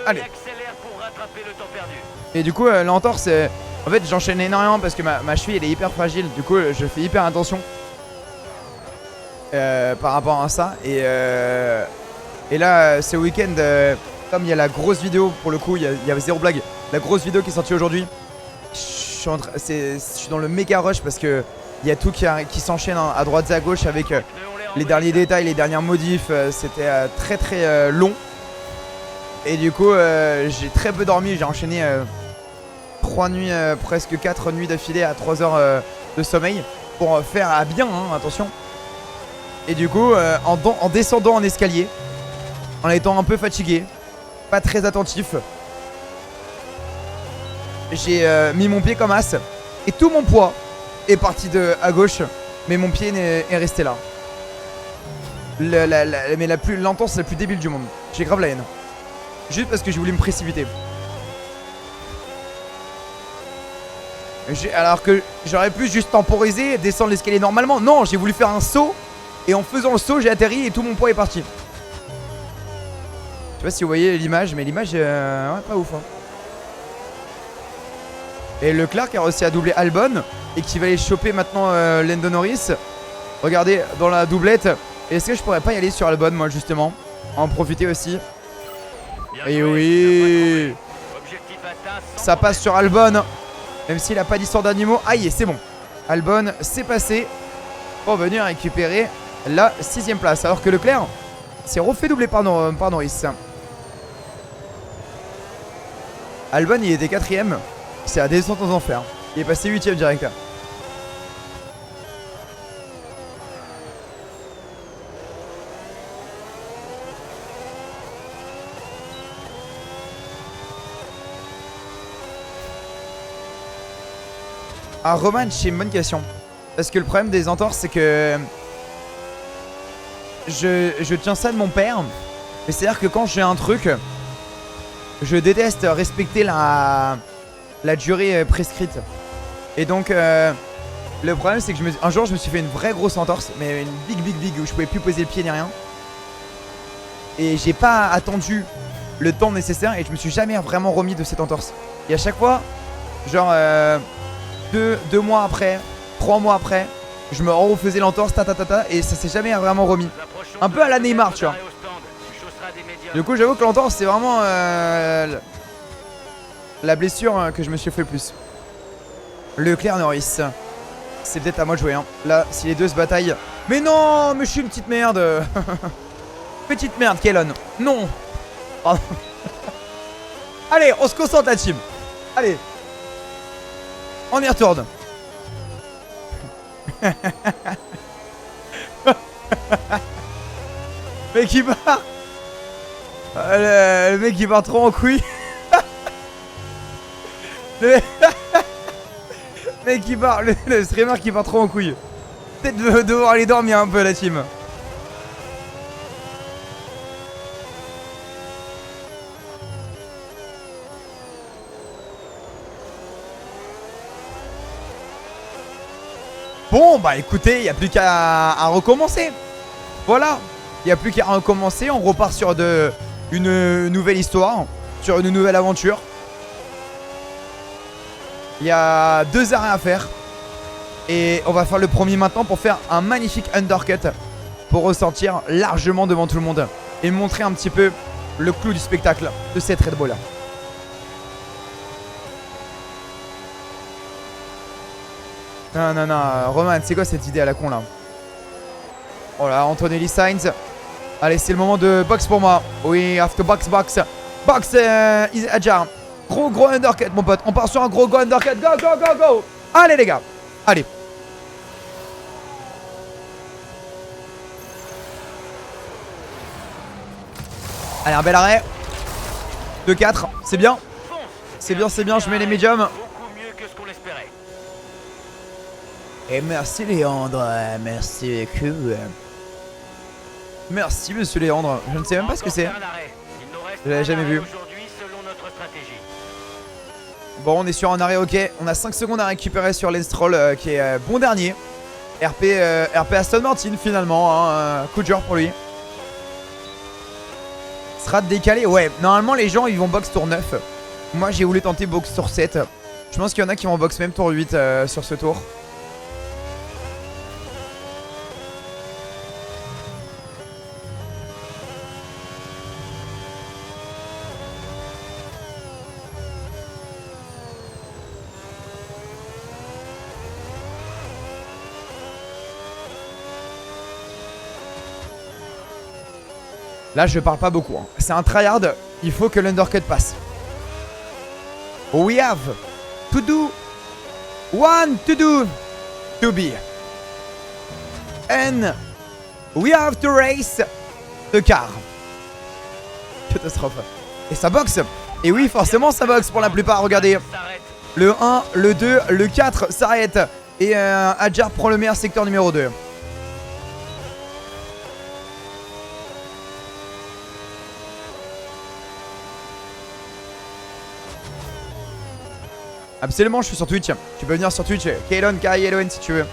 Allez. Pour rattraper le temps perdu. Et du coup, l'entorse, en fait, j'enchaîne énormément parce que ma cheville elle est hyper fragile. Du coup, je fais hyper attention par rapport à ça. Et là, ce week-end, comme il y a la grosse vidéo, pour le coup, il y a zéro blague. La grosse vidéo qui est sortie aujourd'hui. Je suis dans le méga rush parce que Il y a tout qui s'enchaîne à droite et à gauche avec les derniers détails, les dernières modifs. C'était très très long. Et du coup, j'ai très peu dormi. J'ai enchaîné 3 nuits, presque 4 nuits d'affilée à 3 heures de sommeil pour faire à bien, hein, attention. Et du coup, en descendant en escalier, en étant un peu fatigué, pas très attentif, j'ai mis mon pied comme as et tout mon poids est parti à gauche, mais mon pied est resté là. Mais l'entorse la plus débile du monde. J'ai grave la haine. Juste parce que j'ai voulu me précipiter. Alors que j'aurais pu juste temporiser, descendre l'escalier normalement. Non, j'ai voulu faire un saut. Et en faisant le saut, j'ai atterri et tout mon poids est parti. Je sais pas si vous voyez l'image, mais l'image, ouais, pas ouf. Hein. Et Leclerc a réussi à doubler Albon et qui va aller choper maintenant Lando Norris. Regardez dans la doublette. Est-ce que je pourrais pas y aller sur Albon, moi, justement? En profiter aussi. Et oui, ça passe sur Albon. Même s'il a pas d'histoire d'animaux. Aïe, c'est bon. Albon, c'est passé pour venir récupérer la 6ème place. Alors que Leclerc s'est refait doubler par Norris. Albon, il était 4ème. C'est la descente aux enfers. Il est passé 8ème direct. Ah, Roman, c'est une bonne question. Parce que le problème des entorses, c'est que je tiens ça de mon père. Mais c'est à dire que quand j'ai un truc, je déteste respecter la durée prescrite. Et donc le problème, c'est que un jour je me suis fait une vraie grosse entorse. Mais une big où je pouvais plus poser le pied ni rien. Et j'ai pas attendu le temps nécessaire. Et je me suis jamais vraiment remis de cette entorse. Et à chaque fois, genre 2 mois après, 3 mois après, je me refaisais l'entorse, et ça s'est jamais vraiment remis. Un peu à la Neymar, tu vois. Du coup, j'avoue que l'entorse, c'est vraiment la blessure que je me suis fait le plus. Leclerc Norris. C'est peut-être à moi de jouer, hein. Là, si les deux se bataillent. Mais non, mais je suis une petite merde. Petite merde, Kellon. Non. Pardon. Allez, on se concentre la team. Allez. On y retourne. Mec il part. Le mec il part trop en couille. Le mec il part. Le streamer qui part trop en couille. Peut-être devoir aller dormir un peu la team. Bon bah écoutez, il n'y a plus qu'à recommencer. Voilà, il n'y a plus qu'à recommencer. On repart sur une nouvelle histoire, sur une nouvelle aventure. Il y a 2 arrêts à faire. Et on va faire le premier maintenant pour faire un magnifique undercut. Pour ressortir largement devant tout le monde. Et montrer un petit peu le clou du spectacle de cette Red Bull. Non, Roman, c'est quoi cette idée à la con là? Oh là, Antonelli Sainz. Allez, c'est le moment de box pour moi. Oui, after box. Box, Adjar. Gros undercut, mon pote. On part sur un gros undercut. Go. Allez, les gars. Allez. Allez, un bel arrêt. 2-4, c'est bien. C'est bien, je mets les médiums. Beaucoup mieux que ce qu'on espérait. Et merci Léandre, merci Q. Merci monsieur Léandre, je ne sais même pas ce que c'est. Je l'avais jamais vu. Bon, on est sur un arrêt, ok. On a 5 secondes à récupérer sur Lance Stroll qui est bon dernier. RP Aston Martin finalement, hein, coup de dur pour lui. Sera décalé, ouais. Normalement les gens ils vont box tour 9. Moi j'ai voulu tenter box tour 7. Je pense qu'il y en a qui vont box même tour 8 sur ce tour. Là, je parle pas beaucoup. Hein. C'est un tryhard. Il faut que l'undercut passe. We have to do one to do to be. And we have to race the car. Catastrophe. Et ça boxe. Et oui, forcément, ça boxe pour la plupart. Regardez. Le 1, le 2, le 4 s'arrête. Et Hadjar prend le meilleur secteur numéro 2. Absolument, je suis sur Twitch. Tu peux venir sur Twitch. Kaelon, K-I-L-O-N si tu veux.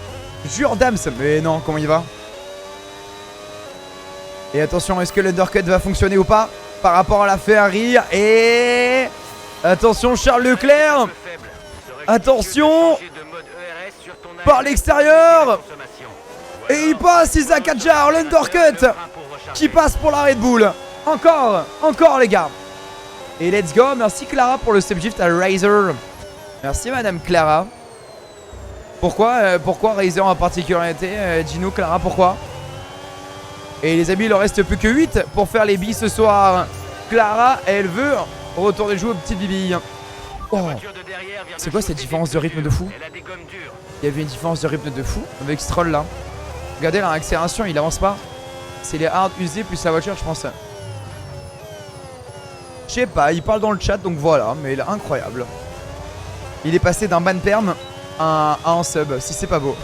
Jure Dams. Mais non, comment il va? Et attention, est-ce que l'undercut va fonctionner ou pas par rapport à la Ferrari? Et attention, Charles Leclerc. Attention. Par l'extérieur. Et il passe Isaac Hadjar, l'undercut qui passe pour la Red Bull. Encore les gars. Et let's go. Merci Clara pour le subgift à Razer. Merci Madame Clara. Pourquoi Razer en particularité? Dis-nous Clara, pourquoi? Et les amis, il en reste plus que 8 pour faire les billes ce soir. Clara, elle veut retourner jouer aux petites bibilles. Oh. C'est quoi cette différence de rythme de fou? Il y avait une différence de rythme de fou avec Stroll là. Regardez l'accélération, il avance pas. C'est les hards usés plus la voiture, je pense. Je sais pas, il parle dans le chat donc voilà, mais il est incroyable. Il est passé d'un ban perm à un sub, si c'est pas beau.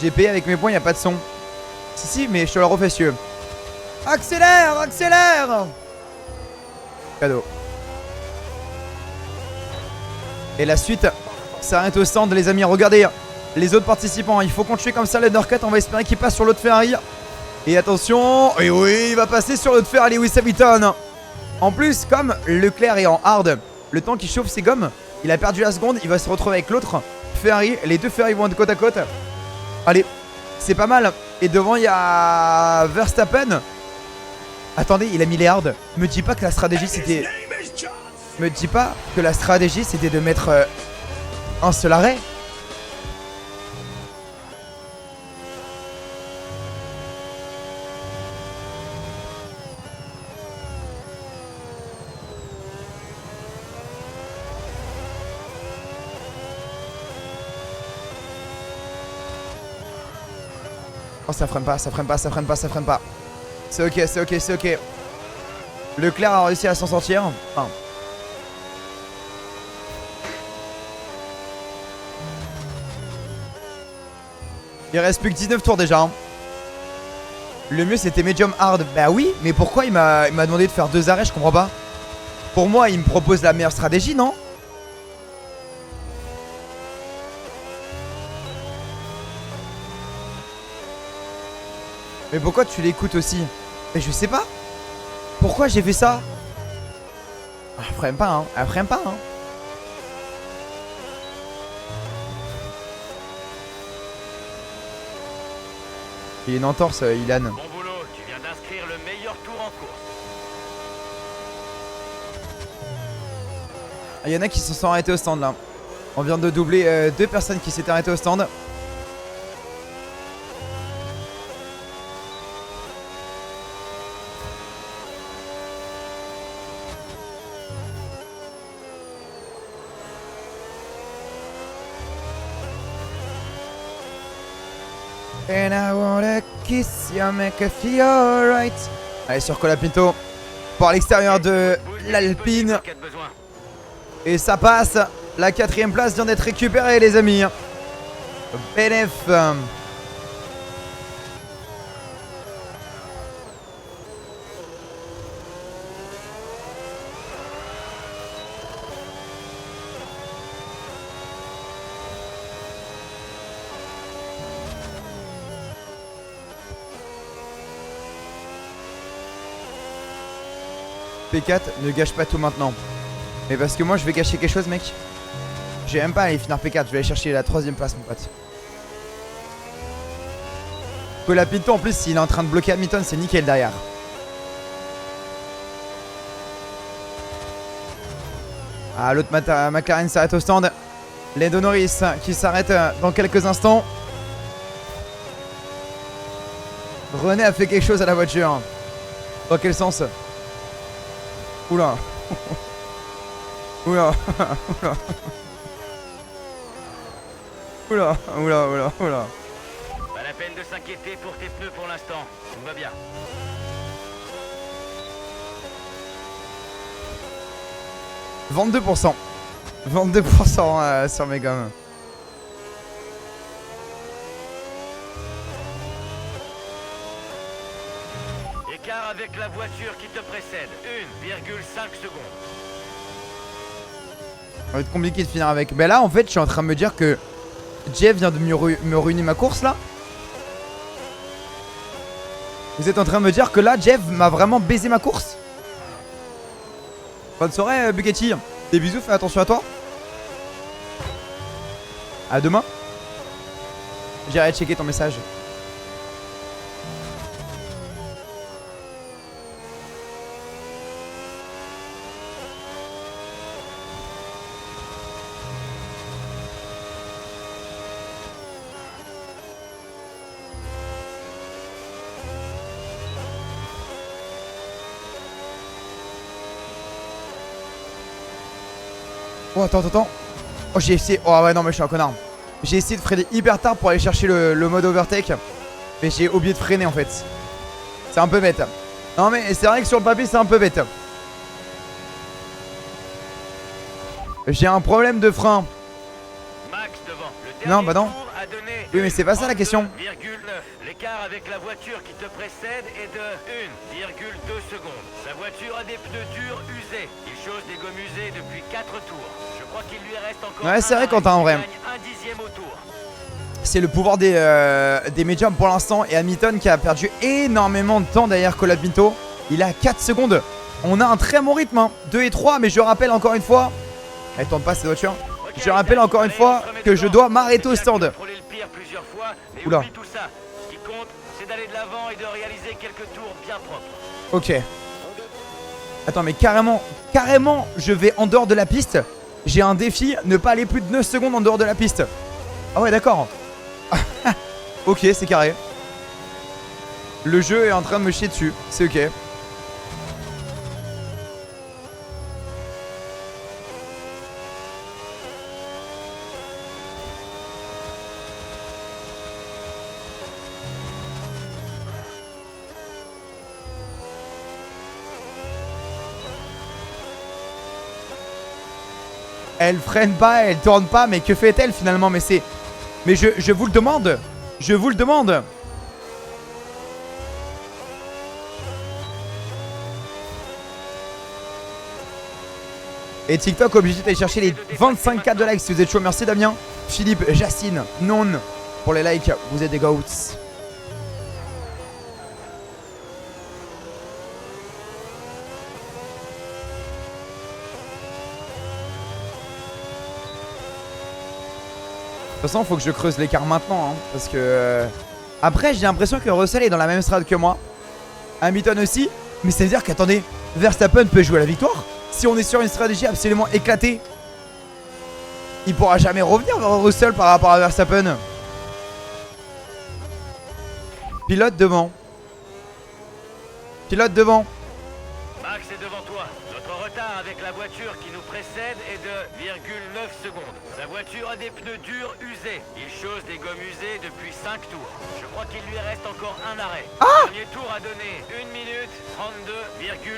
J'ai payé avec mes points, il n'y a pas de son. Si, mais je te le refais si tu veux. Accélère, accélère. Cadeau. Et la suite s'arrête au stand les amis. Regardez les autres participants. Il faut continuer comme ça l'undercut. On va espérer qu'il passe sur l'autre Ferrari. Et attention. Et oui, il va passer sur l'autre Ferrari Lewis Hamilton. En plus, comme Leclerc est en hard, le temps qu'il chauffe ses gommes, il a perdu la seconde. Il va se retrouver avec l'autre Ferrari. Les deux Ferrari vont être côte à côte. Allez, c'est pas mal. Et devant, il y a Verstappen. Attendez, il a mis les hards. Me dis pas que la stratégie c'était... Me dis pas que la stratégie c'était de mettre un seul arrêt. Oh, ça freine pas, ça freine pas, ça freine pas, ça freine pas. C'est ok, c'est ok, c'est ok. Leclerc a réussi à s'en sortir. Enfin. Il reste plus que 19 tours déjà. Hein. Le mieux c'était medium hard. Bah oui, mais pourquoi il m'a demandé de faire 2 arrêts? Je comprends pas. Pour moi, il me propose la meilleure stratégie, non? Mais pourquoi tu l'écoutes aussi? Mais je sais pas. Pourquoi j'ai fait ça? Après pas hein. Après pas hein. Il y a une entorse Ilan. Bon boulot, tu viens d'inscrire le meilleur tour en course. Il y en a qui se sont arrêtés au stand là. On vient de doubler 2 personnes qui s'étaient arrêtées au stand. And I wanna kiss you, make you feel alright. Allez sur Colapinto. Par l'extérieur de l'Alpine. Et ça passe. La 4ème place vient d'être récupérée les amis. BNF. P4, ne gâche pas tout maintenant. Mais parce que moi je vais gâcher quelque chose mec. Je vais même pas aller finir P4, je vais aller chercher la 3ème place, mon pote. Colapinto, en plus, s'il est en train de bloquer Hamilton, c'est nickel derrière. Ah, l'autre McLaren s'arrête au stand. Lando Norris qui s'arrête dans quelques instants. René a fait quelque chose à la voiture. Dans quel sens? Oula. Oula. Oula. Oula, oula, oula. Pas la peine de s'inquiéter pour tes pneus pour l'instant. Tout va bien. « 22%. 22% sur mes gommes. Écart avec la voiture qui te précède. 1,5 secondes. Ça va être compliqué de finir avec. Ben là, en fait, je suis en train de me dire que Jeff vient de me ruiner ma course là. Vous êtes en train de me dire que là, Jeff m'a vraiment baisé ma course? Bonne soirée, Bugatti. Des bisous, fais attention à toi. À demain. J'irai checker ton message. Oh attends. Oh j'ai essayé. Oh ouais non mais je suis un connard. J'ai essayé de freiner hyper tard pour aller chercher le mode overtake. Mais j'ai oublié de freiner en fait. C'est un peu bête. Non mais c'est vrai que sur le papier c'est un peu bête. J'ai un problème de frein. Max devant. Le Non bah non. tour a donné Oui mais c'est pas ça la question. 1,9. L'écart avec la voiture qui te précède est de 1,2 secondes. Sa voiture a des pneus durs usés. Il chose des gommes usées depuis 4 tours. Je crois qu'il lui reste encore Ouais c'est vrai Quentin en vrai. un dixième au tour. C'est le pouvoir des médiums pour l'instant. Et Hamilton qui a perdu énormément de temps derrière Colapinto. Il a 4 secondes. On a un très bon rythme hein. 2 et 3 mais je rappelle encore une fois. Elle tourne pas cette voiture. Je rappelle encore une fois que je dois m'arrêter au stand. Oula. Ce qui compte, c'est d'aller de l'avant et de réaliser quelques tours bien propres. Ok. Attends mais carrément, je vais en dehors de la piste. J'ai un défi, ne pas aller plus de 9 secondes en dehors de la piste. Ah ouais d'accord. Ok c'est carré. Le jeu est en train de me chier dessus, c'est ok. Elle freine pas, elle tourne pas, mais que fait-elle finalement? Mais c'est... Mais je vous le demande. Je vous le demande. Et TikTok obligé d'aller chercher les 25K de likes si vous êtes chaud. Merci Damien, Philippe, Jacine, Non pour les likes. Vous êtes des goats. De toute façon, faut que je creuse l'écart maintenant hein, parce que après j'ai l'impression que Russell est dans la même strate que moi. Hamilton aussi. Mais ça veut dire qu'attendez, Verstappen peut jouer à la victoire. Si on est sur une stratégie absolument éclatée, il pourra jamais revenir vers Russell par rapport à Verstappen. Pilote devant. Pilote devant. Max est devant toi. Notre retard avec la voiture qui nous précède est de 0,9 secondes. Sa voiture a des pneus durs usés. Il chose des gommes usées depuis 5 tours. Je crois qu'il lui reste encore un arrêt. Le dernier tour a donné 1 minute 32,9.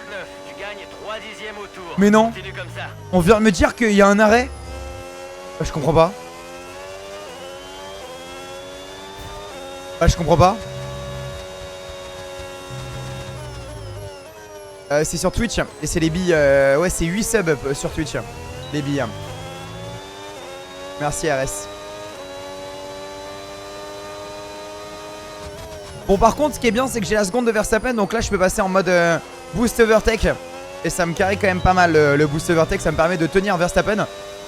Tu gagnes 3 dixièmes au tour. Mais non. Continue comme ça. On vient de me dire qu'il y a un arrêt. Je comprends pas. Je comprends pas. C'est sur Twitch et c'est les billes. Ouais, c'est 8 subs sur Twitch. Les billes. Merci RS. Bon, par contre, ce qui est bien, c'est que j'ai la seconde de Verstappen. Donc là, je peux passer en mode boost overtake. Et ça me carry quand même pas mal le boost overtake. Ça me permet de tenir Verstappen.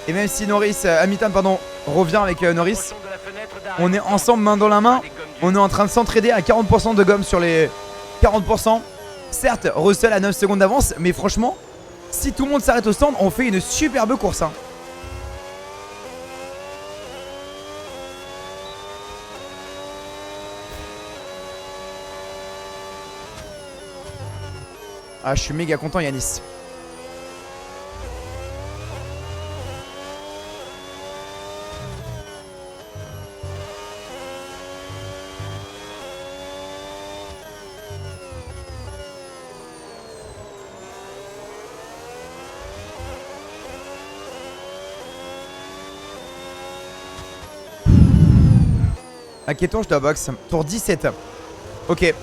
Et même si Hamilton pardon, revient avec Norris, on est ensemble main dans la main. On est en train de s'entraider à 40% de gomme sur les 40%. Certes, Russell a 9 secondes d'avance, mais franchement, si tout le monde s'arrête au stand, on fait une superbe course. Hein. Ah, je suis méga content, Yanis. À quel tour je dois box? Tour 17. Ok.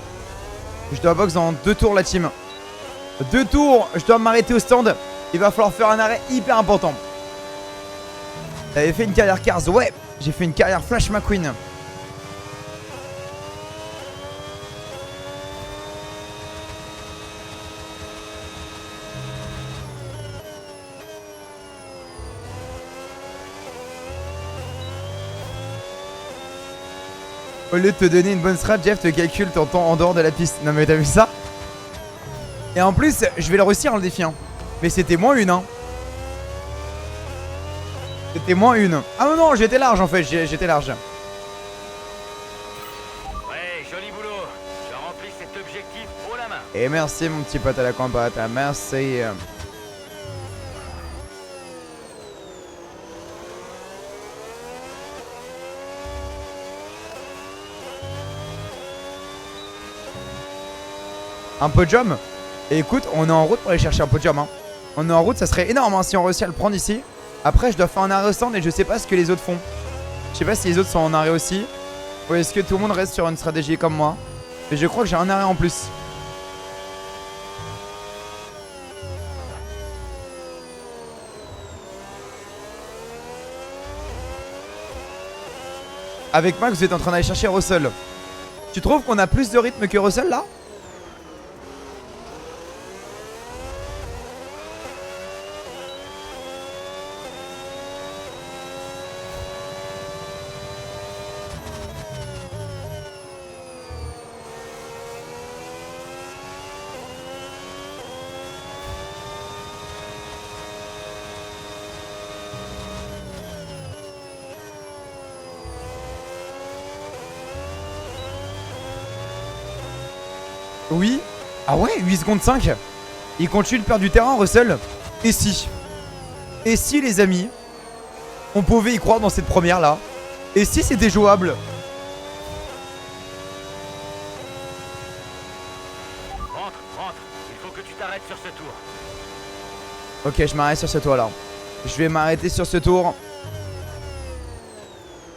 Je dois box dans 2 tours la team. 2 tours, je dois m'arrêter au stand. Il va falloir faire un arrêt hyper important. T'avais fait une carrière Cars? Ouais, j'ai fait une carrière Flash McQueen. Au lieu de te donner une bonne strat, Jeff te calcule ton temps en dehors de la piste. Non mais t'as vu ça? Et en plus, je vais le réussir en le défiant. Mais c'était moins une, hein. C'était moins une. Ah non, non, j'étais large en fait, j'étais large. Ouais, joli boulot. Tu as rempli cet objectif haut la main. Et merci mon petit pote à la combatte, merci. Un podium? Et écoute, on est en route pour aller chercher un podium. Hein. On est en route, ça serait énorme hein, si on réussit à le prendre ici. Après, je dois faire un arrêt au stand et je sais pas ce que les autres font. Je sais pas si les autres sont en arrêt aussi. Ou est-ce que tout le monde reste sur une stratégie comme moi? Et je crois que j'ai un arrêt en plus. Avec Max, vous êtes en train d'aller chercher Russell. Tu trouves qu'on a plus de rythme que Russell là? Oui. Ah ouais, 8 secondes 5. Il continue de perdre du terrain, Russell. Et si les amis, on pouvait y croire dans cette première là? Et si c'était jouable? Rentre. Il faut que tu t'arrêtes sur ce tour. Ok, je m'arrête sur ce tour alors. Je vais m'arrêter sur ce tour.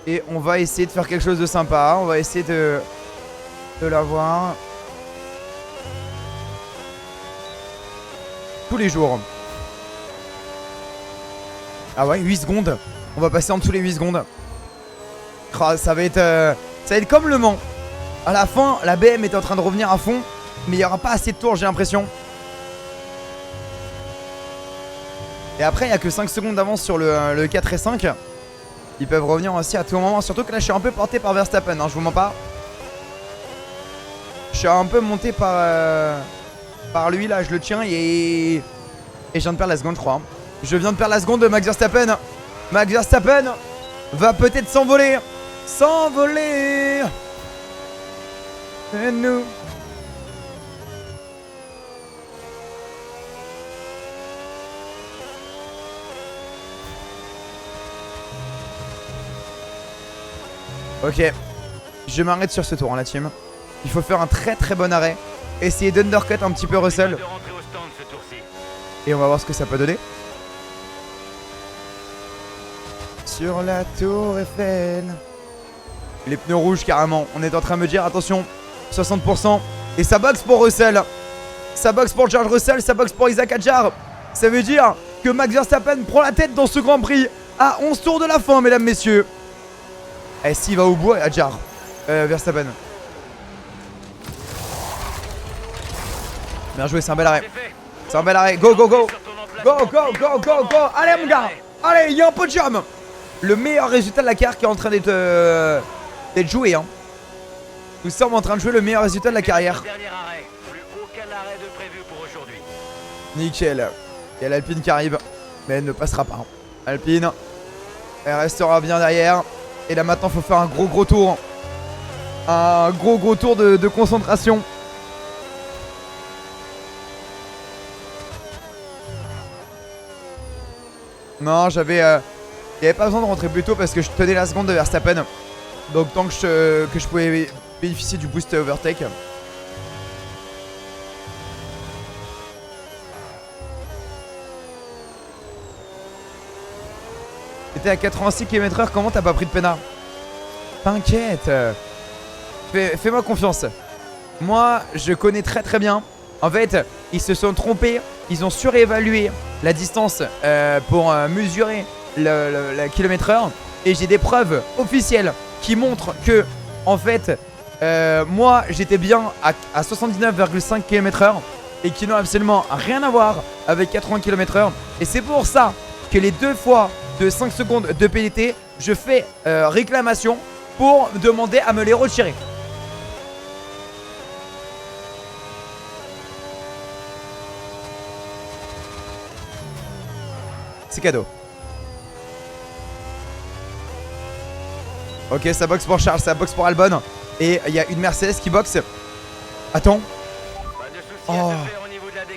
Et on va essayer de faire quelque chose de sympa. On va essayer de l'avoir. Tous les jours. Ah ouais, 8 secondes. On va passer en dessous les 8 secondes. Oh, ça va être comme Le Mans. À la fin, la BM est en train de revenir à fond. Mais il n'y aura pas assez de tours, j'ai l'impression. Et après, il n'y a que 5 secondes d'avance sur le 4 et 5. Ils peuvent revenir aussi à tout moment. Surtout que là, je suis un peu porté par Verstappen, hein, je vous mens pas. Je suis un peu monté par lui là, je le tiens et je viens de perdre la seconde, je crois. Je viens de perdre la seconde de Max Verstappen. Max Verstappen va peut-être s'envoler. S'envoler. Et nous. Ok. Je m'arrête sur ce tour, hein, la team. Il faut faire un très très bon arrêt. Essayer d'undercut un petit peu Russell. Et on va voir ce que ça peut donner. Sur la tour Eiffel. Les pneus rouges carrément. On est en train de me dire attention. 60%. Et ça boxe pour Russell. Ça boxe pour George Russell. Ça boxe pour Isaac Hadjar. Ça veut dire que Max Verstappen prend la tête dans ce Grand Prix. À 11 tours de la fin, mesdames, messieurs. Et s'il va au bout, Hadjar. Verstappen. Bien joué, c'est un bel arrêt. C'est un bel arrêt. Go, go, go. Go, go, go, go, go. Allez, mon gars. Allez, il y a un podium. Le meilleur résultat de la carrière qui est en train d'être joué. Hein. Nous sommes en train de jouer le meilleur résultat de la carrière. Dernier arrêt. Plus aucun arrêt de prévu pour aujourd'hui. Nickel. Il y a l'Alpine qui arrive. Mais elle ne passera pas. Alpine. Elle restera bien derrière. Et là maintenant, il faut faire un gros tour. Un gros tour de concentration. Non, il n'y avait pas besoin de rentrer plus tôt parce que je tenais la seconde de Verstappen. Donc tant que je pouvais bénéficier du boost overtake. T'étais à 86 km/h, comment t'as pas pris de peinard? T'inquiète. Fais-moi confiance. Moi, je connais très bien. En fait, ils se sont trompés. Ils ont surévalué la distance pour mesurer la kilomètre-heure. Et j'ai des preuves officielles qui montrent que, en fait, moi, j'étais bien à 79,5 km/h et qui n'ont absolument rien à voir avec 80 km/h. Et c'est pour ça que les 2 fois de 5 secondes de pénalité, je fais réclamation pour demander à me les retirer. C'est cadeau. Ok, ça boxe pour Charles, ça boxe pour Albon. Et il y a une Mercedes qui boxe. Attends. Oh.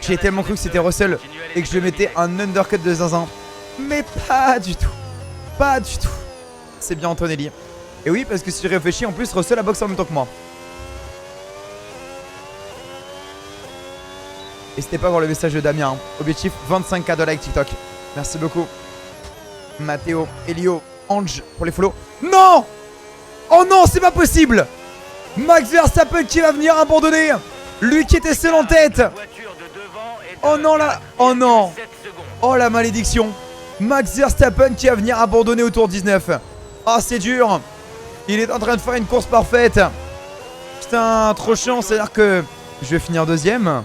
J'ai tellement cru que c'était Russell et que je lui mettais un undercut de zinzin. Mais pas du tout. Pas du tout. C'est bien Antonelli. Et oui, parce que si je réfléchis, en plus, Russell a boxé en même temps que moi. N'hésitez pas à voir le message de Damien. Hein. Objectif 25K de like TikTok. Merci beaucoup. Mathéo, Elio, Ange pour les follow. Non! Oh non, c'est pas possible! Max Verstappen qui va venir abandonner. Lui qui était seul en tête. Oh non là. Oh non. Oh la malédiction. Max Verstappen qui va venir abandonner au tour 19. Ah, c'est dur. Il est en train de faire une course parfaite. Putain, trop chiant. C'est-à-dire que je vais finir deuxième.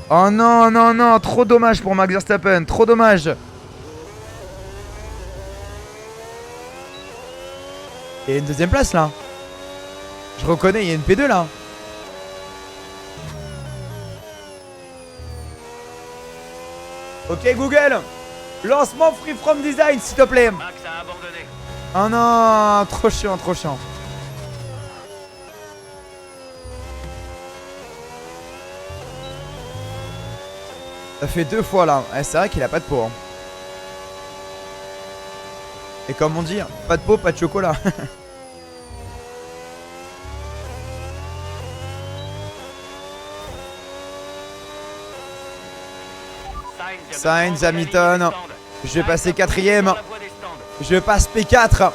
Oh non, non, non. Trop dommage pour Max Verstappen. Trop dommage. Il y a une deuxième place là. Je reconnais, il y a une P2 là. Ok Google, lancement Free From Design s'il te plaît. Max a abandonné. Oh non, trop chiant, trop chiant. Ça fait 2 fois là. C'est vrai qu'il a pas de peau. Hein. Et comme on dit, pas de peau, pas de chocolat. Sainz, Hamilton. Je vais passer 4ème. Je passe P4.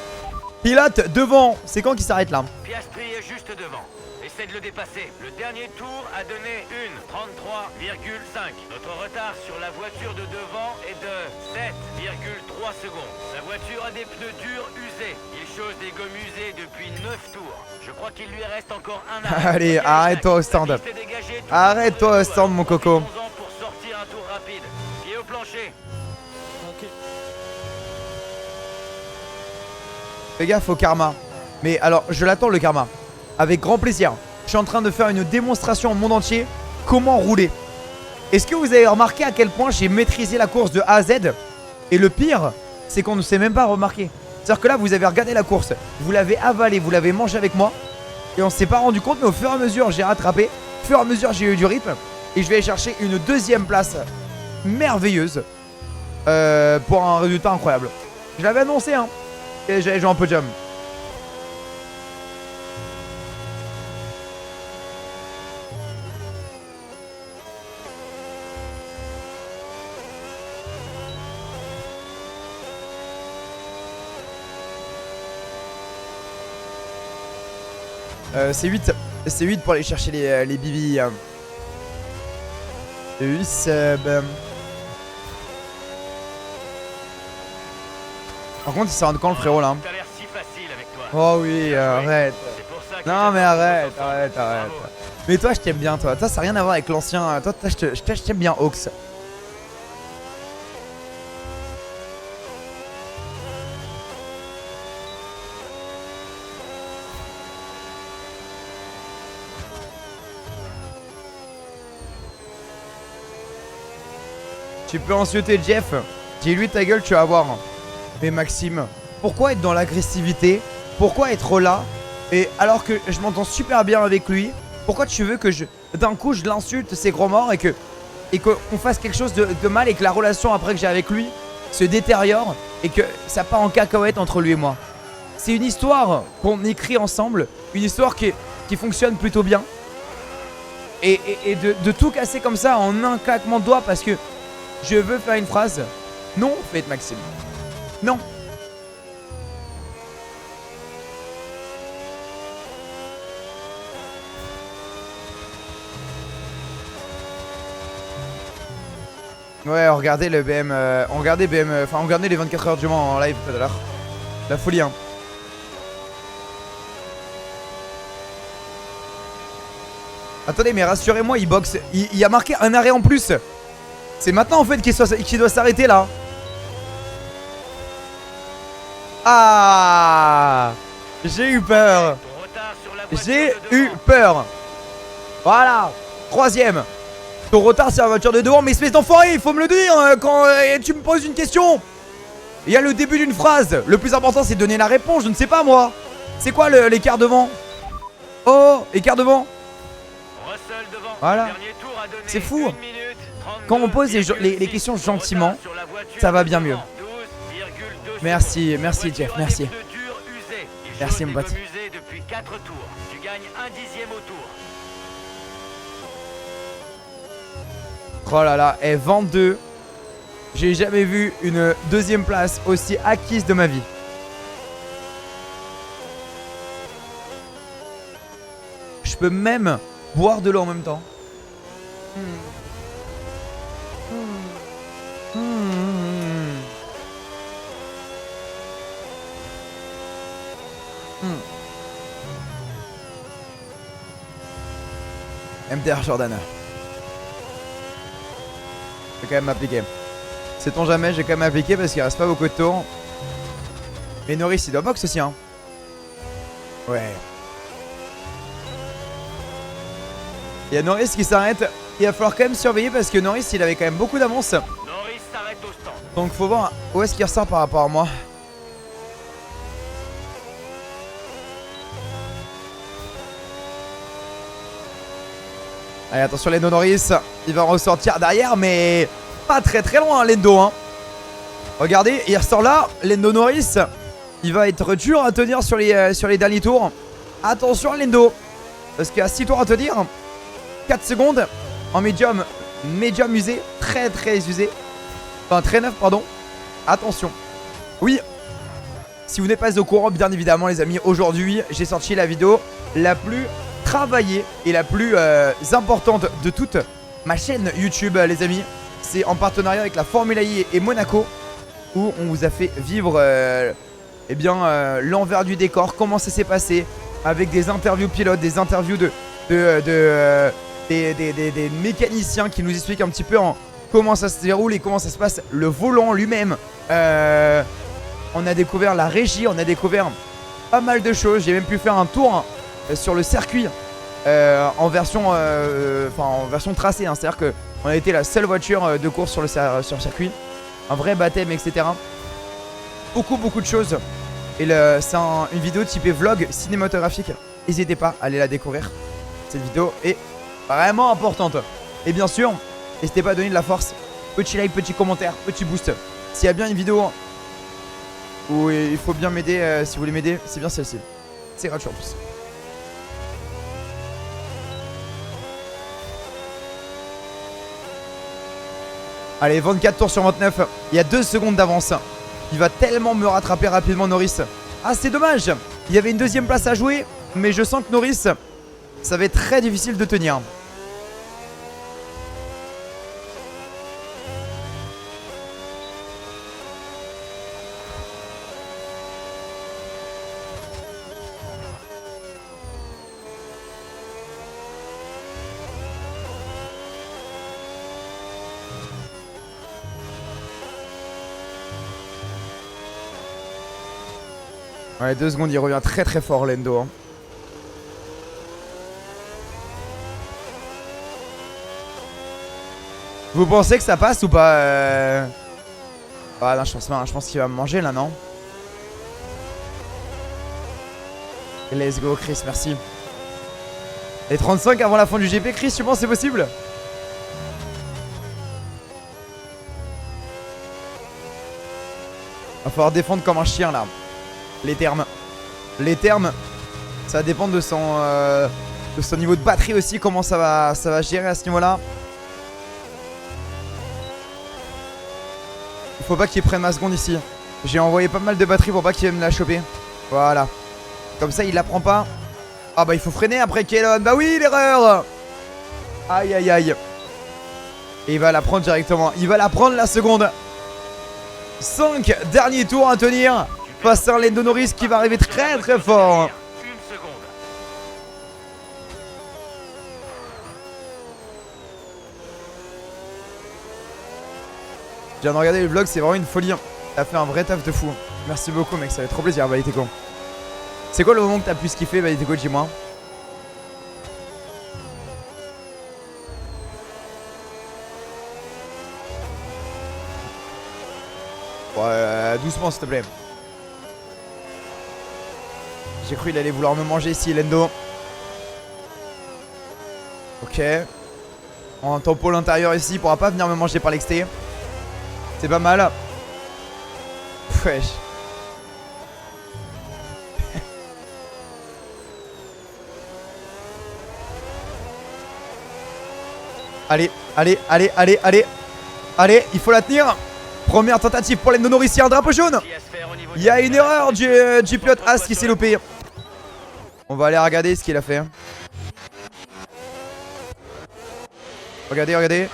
Pilote devant. C'est quand qu'il s'arrête là? Piastri est juste devant. Essaie de le dépasser. Le dernier tour a donné une 33,5. Notre retard sur la voiture de devant est de 7,3 secondes. Sa voiture a des pneus durs usés. Il chose des gommes usées depuis 9 tours. Je crois qu'il lui reste encore un arrêt. Allez, arrête-toi au stand. Arrête-toi au stand, mon coco. Pour sortir un tour rapide. Pied au plancher. Ok. Fais gaffe au karma. Mais alors, je l'attends le karma. Avec grand plaisir. Je suis en train de faire une démonstration au monde entier. Comment rouler. Est-ce que vous avez remarqué à quel point j'ai maîtrisé la course de A à Z? Et le pire, c'est qu'on ne s'est même pas remarqué. C'est-à-dire que là, vous avez regardé la course. Vous l'avez avalée, vous l'avez mangée avec moi. Et on s'est pas rendu compte, mais au fur et à mesure, j'ai rattrapé. Au fur et à mesure, j'ai eu du rythme. Et je vais aller chercher une deuxième place merveilleuse. Pour un résultat incroyable. Je l'avais annoncé, hein. Et j'allais jouer un podium. C'est 8. C'est 8 pour aller chercher les bibi. 8 sub. Par contre, il s'en rend quand le frérot là? T'as l'air si facile avec toi. Oh oui, arrête. C'est pour ça que Non mais j'adore arrête, ton enfant. arrête. Bravo. Mais toi, je t'aime bien, toi. Toi, ça n'a rien à voir avec l'ancien. Toi, je t'aime bien, Hawks. Tu peux insulter Jeff. Dis-lui ta gueule, tu vas voir. Mais Maxime, pourquoi être dans l'agressivité? Pourquoi être là? Et alors que je m'entends super bien avec lui, pourquoi tu veux que d'un coup je l'insulte, c'est gros mort, et qu'on fasse quelque chose de mal et que la relation après que j'ai avec lui se détériore et que ça part en cacahuète entre lui et moi? C'est une histoire qu'on écrit ensemble, une histoire qui fonctionne plutôt bien. Et de tout casser comme ça en un claquement de doigts parce que je veux faire une phrase. Non, faites Maxime. Non. Ouais, regardez le BM, on regardait les 24 heures du Mans en live tout à l'heure. La folie, hein. Attendez, mais rassurez-moi, il boxe. Il a marqué un arrêt en plus. C'est maintenant en fait qu'il doit s'arrêter là. Ah, j'ai eu peur. J'ai eu peur. Voilà. Troisième. Ton retard c'est la voiture de devant. Mais espèce d'enfoiré, il faut me le dire quand tu me poses une question. Il y a le début d'une phrase. Le plus important c'est de donner la réponse. Je ne sais pas moi. C'est quoi l'écart devant? Oh, écart devant. Voilà. C'est fou. Quand on pose les questions gentiment, ça va bien mieux. Merci, merci Jeff, merci. Merci mon pote. Oh là là, et 22. J'ai jamais vu une deuxième place aussi acquise de ma vie. Je peux même boire de l'eau en même temps. MDR Jordan. Je vais quand même m'appliquer. Sait-on jamais, j'ai quand même appliqué parce qu'il reste pas beaucoup de tours. Et Norris il doit box aussi hein. Ouais. Il y a Norris qui s'arrête. Il va falloir quand même surveiller parce que Norris il avait quand même beaucoup d'avance. Norris s'arrête au stand. Donc faut voir où est-ce qu'il ressort par rapport à moi. Allez attention Lando Norris. Il va ressortir derrière mais pas très très loin Lando hein. Regardez il ressort là. Lando Norris. Il va être dur à tenir sur les derniers tours. Attention Lando. Parce qu'il y a 6 tours à tenir. 4 secondes en médium usé, très très usé. Enfin très neuf pardon. Attention. Oui. Si vous n'êtes pas au courant bien évidemment les amis, aujourd'hui j'ai sorti la vidéo la plus travaillée et la plus importante de toute ma chaîne YouTube les amis. C'est en partenariat avec la Formule I et Monaco où on vous a fait vivre l'envers du décor, comment ça s'est passé avec des interviews pilotes, des interviews des mécaniciens qui nous expliquent un petit peu comment ça se déroule et comment ça se passe, le volant lui-même. On a découvert la régie, on a découvert pas mal de choses. J'ai même pu faire un tour sur le circuit en version tracée hein. C'est-à-dire qu'on a été la seule voiture de course sur le circuit. Un vrai baptême etc. Beaucoup de choses. Et c'est une vidéo typée vlog cinématographique. N'hésitez pas à aller la découvrir. Cette vidéo est vraiment importante. Et bien sûr, n'hésitez pas à donner de la force. Petit like, petit commentaire, petit boost. S'il y a bien une vidéo où il faut bien m'aider, si vous voulez m'aider, c'est bien celle-ci. C'est gratuit en plus. Allez, 24 tours sur 29. Il y a 2 secondes d'avance. Il va tellement me rattraper rapidement Norris. Ah c'est dommage. Il y avait une deuxième place à jouer. Mais je sens que Norris, ça va être très difficile de tenir. Ouais 2 secondes, il revient très très fort Lando hein. Vous pensez que ça passe ou pas Ah non, je pense pas. Je pense qu'il va me manger là, non? Let's go, Chris, merci. Et 35 avant la fin du GP, Chris, tu penses c'est possible? Va falloir défendre comme un chien là. Les termes. Les termes, ça va dépendre de son niveau de batterie aussi, comment ça va gérer à ce niveau-là. Il faut pas qu'il prenne ma seconde ici. J'ai envoyé pas mal de batterie pour pas qu'il vienne me la choper. Voilà. Comme ça, il la prend pas. Ah bah il faut freiner après Kellon. Bah oui, l'erreur. Aïe aïe aïe. Et il va la prendre directement. Il va la prendre la seconde. 5 derniers tours à tenir face à un Lando Norris qui va arriver très très fort. Une seconde. Je viens de regarder le vlog, c'est vraiment une folie. T'as fait un vrai taf de fou. Merci beaucoup mec, ça fait trop plaisir. Baliteko. C'est quoi le moment que t'as pu kiffer, Baliteko, dis-moi? Ouais, doucement s'il te plaît. J'ai cru qu'il allait vouloir me manger ici, Lando. Ok. En tempo l'intérieur ici, il pourra pas venir me manger par l'extérieur. C'est pas mal. Wesh. Allez, allez, allez, allez, allez. Allez, il faut la tenir. Première tentative pour Lando Norris, il y a un drapeau jaune. Il y a une erreur du pilote As qui s'est loupé. On va aller regarder ce qu'il a fait. Regardez, regardez.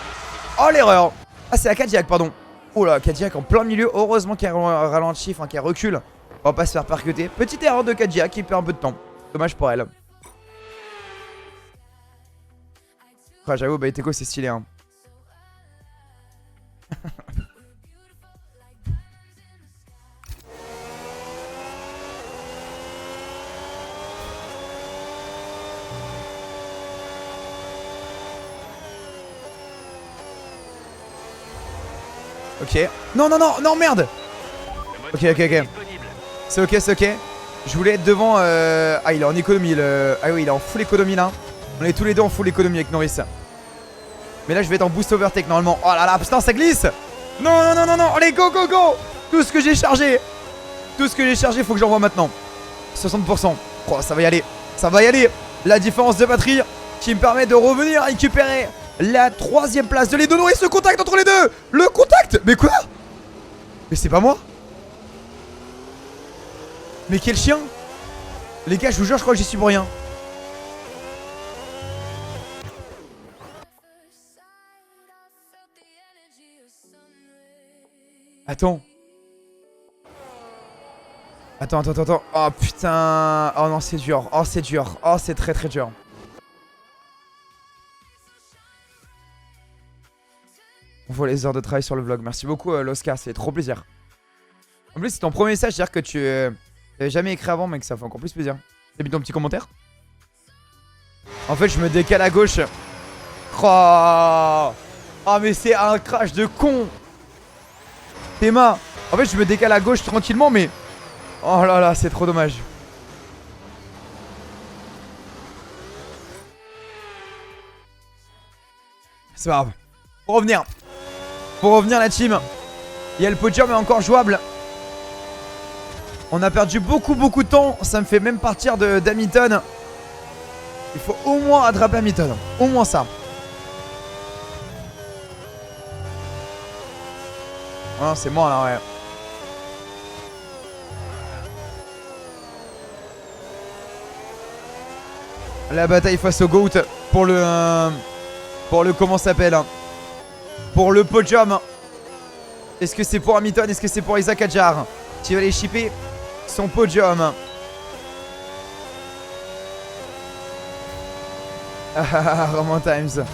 Oh l'erreur. Ah c'est la Cadillac, pardon. Oh là, Cadillac en plein milieu. Heureusement qu'elle ralentit, enfin qu'elle recule. On va pas se faire percuter. Petite erreur de Cadillac qui perd un peu de temps. Dommage pour elle. Ah, j'avoue, Baliteko c'est stylé hein. Ok. Non, non, non, non, merde. Ok, ok, ok. C'est ok, c'est ok. Je voulais être devant. Ah, il est en économie. Ah oui, il est en full économie là. On est tous les deux en full économie avec Norris. Mais là, je vais être en boost overtake normalement. Oh là là, putain, ça glisse. Non, non, non, non, non. Allez, go, go, go. Tout ce que j'ai chargé. Tout ce que j'ai chargé, faut que j'envoie maintenant. 60%. Oh, ça va y aller. Ça va y aller. La différence de batterie qui me permet de revenir récupérer la 3ème place de Lando Norris. Ce contact entre les deux. Le contact. Mais quoi? Mais c'est pas moi. Mais quel chien. Les gars, je vous jure, je crois que j'y suis pour rien. Attends. Attends, attends, attends. Oh putain. Oh non, c'est dur. Oh, c'est dur. Oh, c'est très très dur. On voit les heures de travail sur le vlog. Merci beaucoup, Loscar. C'est trop plaisir. En plus, c'est ton premier message. C'est-à-dire que tu n'avais jamais écrit avant, mec. Ça fait encore plus plaisir. T'as mis ton petit commentaire? En fait, je me décale à gauche. Oh, oh mais c'est un crash de con. Théma. En fait, je me décale à gauche tranquillement, mais... Oh là là, c'est trop dommage. C'est pas grave. Pour revenir. Pour revenir, la team. Il y a le podium est encore jouable. On a perdu beaucoup de temps. Ça me fait même partir d'Hamilton. Il faut au moins attraper Hamilton. Au moins ça. Oh, c'est moi là, ouais. La bataille face au GOAT pour le comment ça s'appelle, pour le podium. Est-ce que c'est pour Hamilton? Est-ce que c'est pour Isaac Hadjar qui va aller shipper son podium? Roman Times.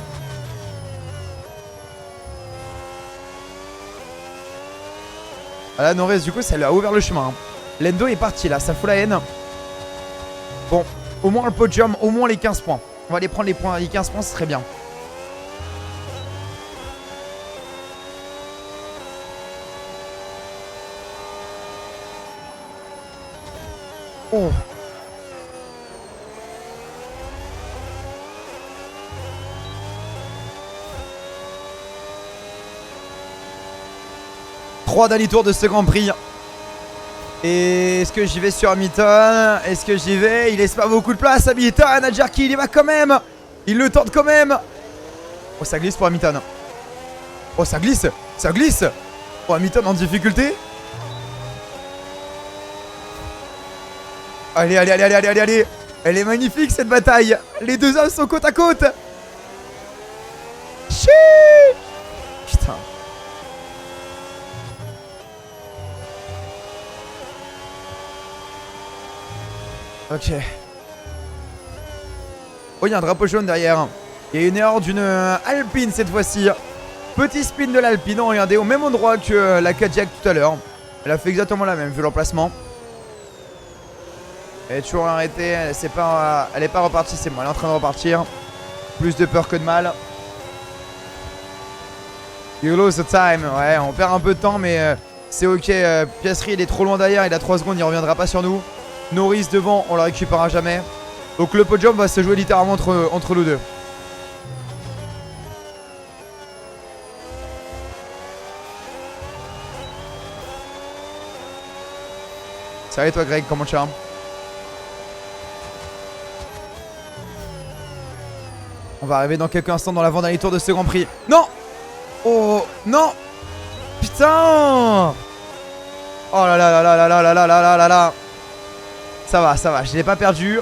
Ah là, Norris, du coup, ça lui a ouvert le chemin. Lando est parti là, ça fout la haine. Bon, au moins le podium, au moins les 15 points. On va aller prendre les points, les 15 points, ce serait bien. Oh. Trois derniers tours de ce Grand Prix. Et est-ce que j'y vais sur Hamilton? Est-ce que j'y vais? Il laisse pas beaucoup de place, Hamilton. Adjarki, il y va quand même. Il le tente quand même. Oh, ça glisse pour Hamilton. Oh, ça glisse. Ça glisse. Oh, Hamilton en difficulté. Allez, allez, allez, allez, allez, allez. Elle est magnifique cette bataille. Les deux hommes sont côte à côte. Chiii. Putain. Ok. Oh, il y a un drapeau jaune derrière. Il y a une erreur d'une Alpine cette fois-ci. Petit spin de l'Alpine. Oh, regardez, au même endroit que la Cadillac tout à l'heure. Elle a fait exactement la même vu l'emplacement. Elle est toujours arrêtée. Elle est pas repartie, c'est moi. Elle est en train de repartir. Plus de peur que de mal. You lose the time. Ouais, on perd un peu de temps, mais c'est ok. Piastri, il est trop loin derrière. Il a 3 secondes. Il reviendra pas sur nous. Norris devant, on le récupérera jamais. Donc le podium va se jouer littéralement entre nous deux. Salut toi Greg, comment tu vas? On va arriver dans quelques instants dans l'avant-dernier tour de ce Grand Prix. Non! Oh non! Putain! Oh là là là là là là là là là là là. Ça va, je l'ai pas perdu.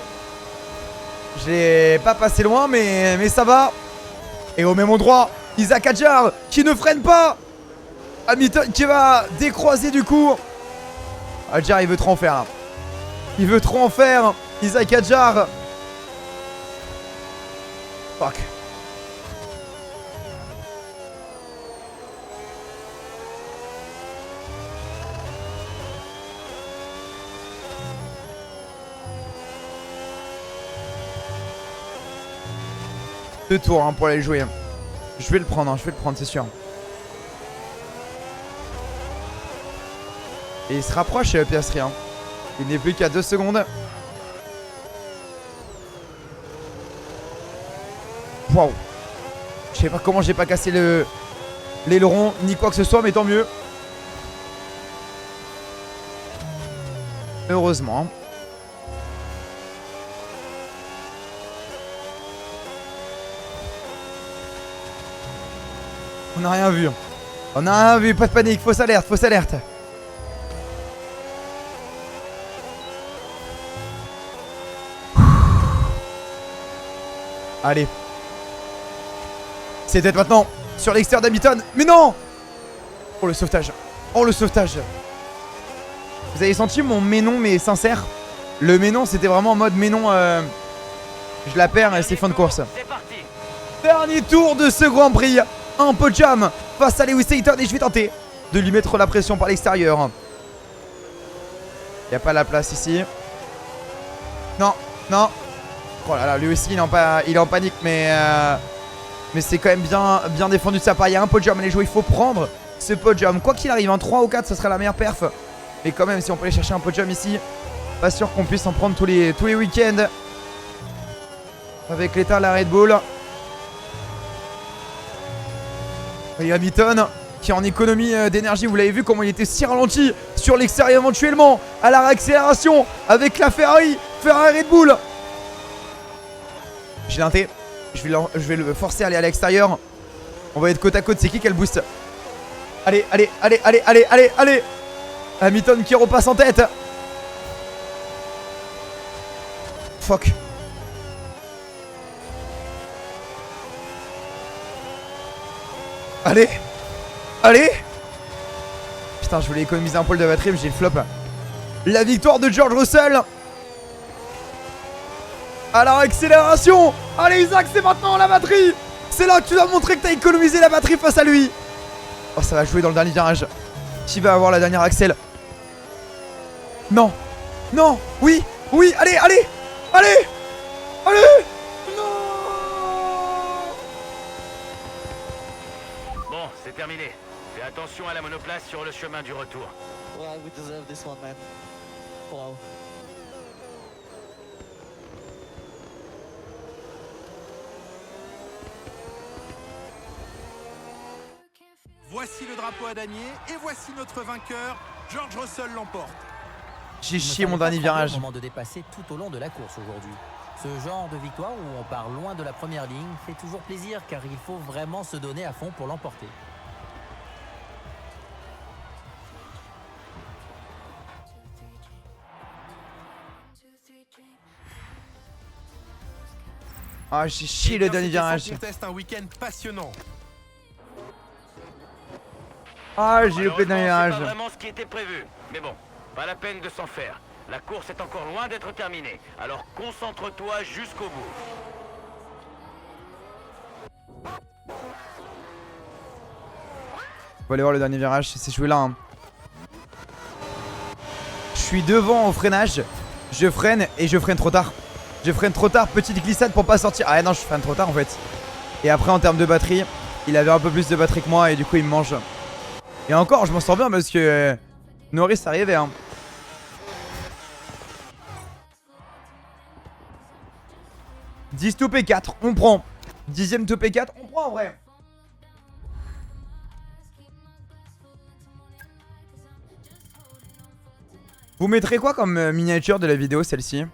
Je l'ai pas passé loin, mais ça va. Et au même endroit, Isaac Hadjar qui ne freine pas. Hamilton qui va décroiser du coup. Hadjar, il veut trop en faire. Il veut trop en faire. Isaac Hadjar. Fuck. Deux tours hein, pour aller jouer. Je vais le prendre, c'est sûr. Et il se rapproche Piastri. Hein. Il n'est plus qu'à 2 secondes. Waouh. Je sais pas comment j'ai pas cassé l'aileron ni quoi que ce soit, mais tant mieux. Heureusement. On n'a rien vu. On n'a rien vu, pas de panique, fausse alerte, fausse alerte. Allez. C'est peut-être maintenant sur l'extérieur d'Hamilton. Mais non! Oh le sauvetage. Oh le sauvetage. Vous avez senti mon ménon mais sincère? Le ménon c'était vraiment en mode ménon je la perds et c'est fin de course. Dernier tour de ce Grand Prix. Un podium face à Lewis Hamilton et je vais tenter de lui mettre la pression par l'extérieur. Il n'y a pas la place ici. Non, non. Oh là là, lui aussi il est en panique mais c'est quand même bien défendu de sa part. Il y a un podium à aller jouer, il faut prendre ce podium. Quoi qu'il arrive, un 3 ou 4 ce serait la meilleure perf. Mais quand même si on peut aller chercher un podium ici, pas sûr qu'on puisse en prendre tous les week-ends. Avec l'état de la Red Bull. Et Hamilton qui est en économie d'énergie, vous l'avez vu comment il était si ralenti sur l'extérieur éventuellement à la réaccélération avec la Ferrari Red Bull. J'ai l'inté, je vais le forcer à aller à l'extérieur. On va être côte à côte, c'est qui le boost? Allez, allez, allez, allez, allez, allez, allez. Hamilton qui repasse en tête. Fuck. Allez. Allez. Putain, je voulais économiser un pôle de batterie, mais j'ai le flop. La victoire de George Russell. À la accélération. Allez Isaac, c'est maintenant la batterie. C'est là que tu dois montrer que tu as économisé la batterie face à lui. Oh, ça va jouer dans le dernier virage. Qui va avoir la dernière accel? Non. Non. Oui. Oui. Allez, allez. Allez. Allez. Bon, c'est terminé. Fais attention à la monoplace sur le chemin du retour. Well, we deserve this one, man. Wow. Voici le drapeau à damier et voici notre vainqueur. George Russell l'emporte. J'ai chié mon dernier virage. Au moment de dépasser tout au long de la course aujourd'hui. Ce genre de victoire où on part loin de la première ligne fait toujours plaisir car il faut vraiment se donner à fond pour l'emporter. Ah, j'ai chié le dernier virage. Teste un week-end passionnant. Ah, j'ai loupé le dernier Malheureusement, virage. c'est pas vraiment ce qui était prévu. Mais bon, pas la peine de s'en faire. La course est encore loin d'être terminée. Alors concentre-toi jusqu'au bout. On va aller voir le dernier virage, c'est joué là. Hein. Je suis devant au freinage. Je freine et je freine trop tard. Je freine trop tard, petite glissade pour pas sortir. Ah non, je freine trop tard en fait. Et après en termes de batterie, il avait un peu plus de batterie que moi et du coup il me mange. Et encore, je m'en sors bien parce que Norris arrivait. Hein. « 10 to P4, on prend. 10ème to P4, on prend en vrai. Vous mettrez quoi comme miniature de la vidéo, celle-ci?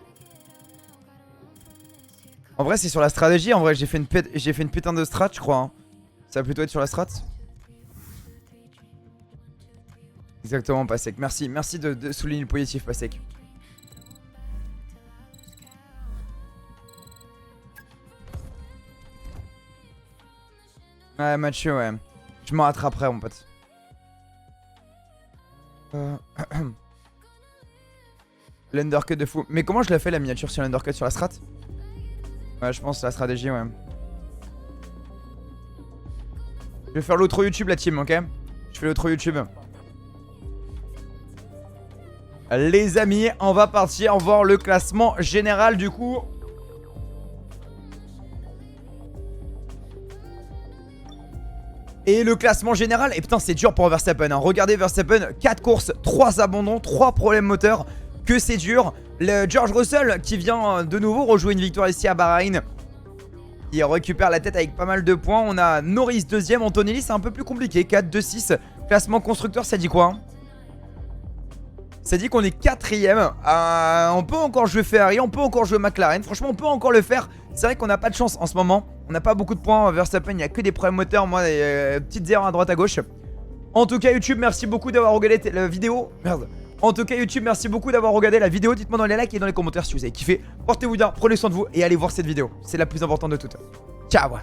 En vrai, c'est sur la stratégie. En vrai, j'ai fait une putain de strat, je crois. Hein. Ça va plutôt être sur la strat. Exactement, Pasek. Merci, merci de souligner le positif, Pasek. Ouais, Mathieu, ouais. Je m'en rattraperai, mon pote. L'undercut de fou. Mais comment je l'ai fait la miniature sur l'undercut sur la strat? Ouais, je pense la stratégie, ouais. Je vais faire l'autre YouTube, la team, ok? Je fais l'autre YouTube. Les amis, on va partir voir le classement général du coup. Et le classement général, et putain c'est dur pour Verstappen hein. Regardez Verstappen, 4 courses, 3 abandons, 3 problèmes moteurs. Que c'est dur. Le George Russell qui vient de nouveau rejouer une victoire ici à Bahreïn. Il récupère la tête avec pas mal de points. On a Norris 2ème, Antonelli c'est un peu plus compliqué, 4, 2, 6. Classement constructeur, ça dit quoi hein? Ça dit qu'on est 4ème. On peut encore jouer Ferrari, on peut encore jouer McLaren. Franchement, on peut encore le faire. C'est vrai qu'on n'a pas de chance en ce moment. On n'a pas beaucoup de points. Verstappen, il n'y a que des problèmes moteurs. Moi, des petites erreurs à droite à gauche. En tout cas, YouTube, merci beaucoup d'avoir regardé la vidéo. Merde. En tout cas, YouTube, merci beaucoup d'avoir regardé la vidéo. Dites-moi dans les likes et dans les commentaires si vous avez kiffé. Portez-vous bien, prenez soin de vous et allez voir cette vidéo. C'est la plus importante de toutes. Ciao.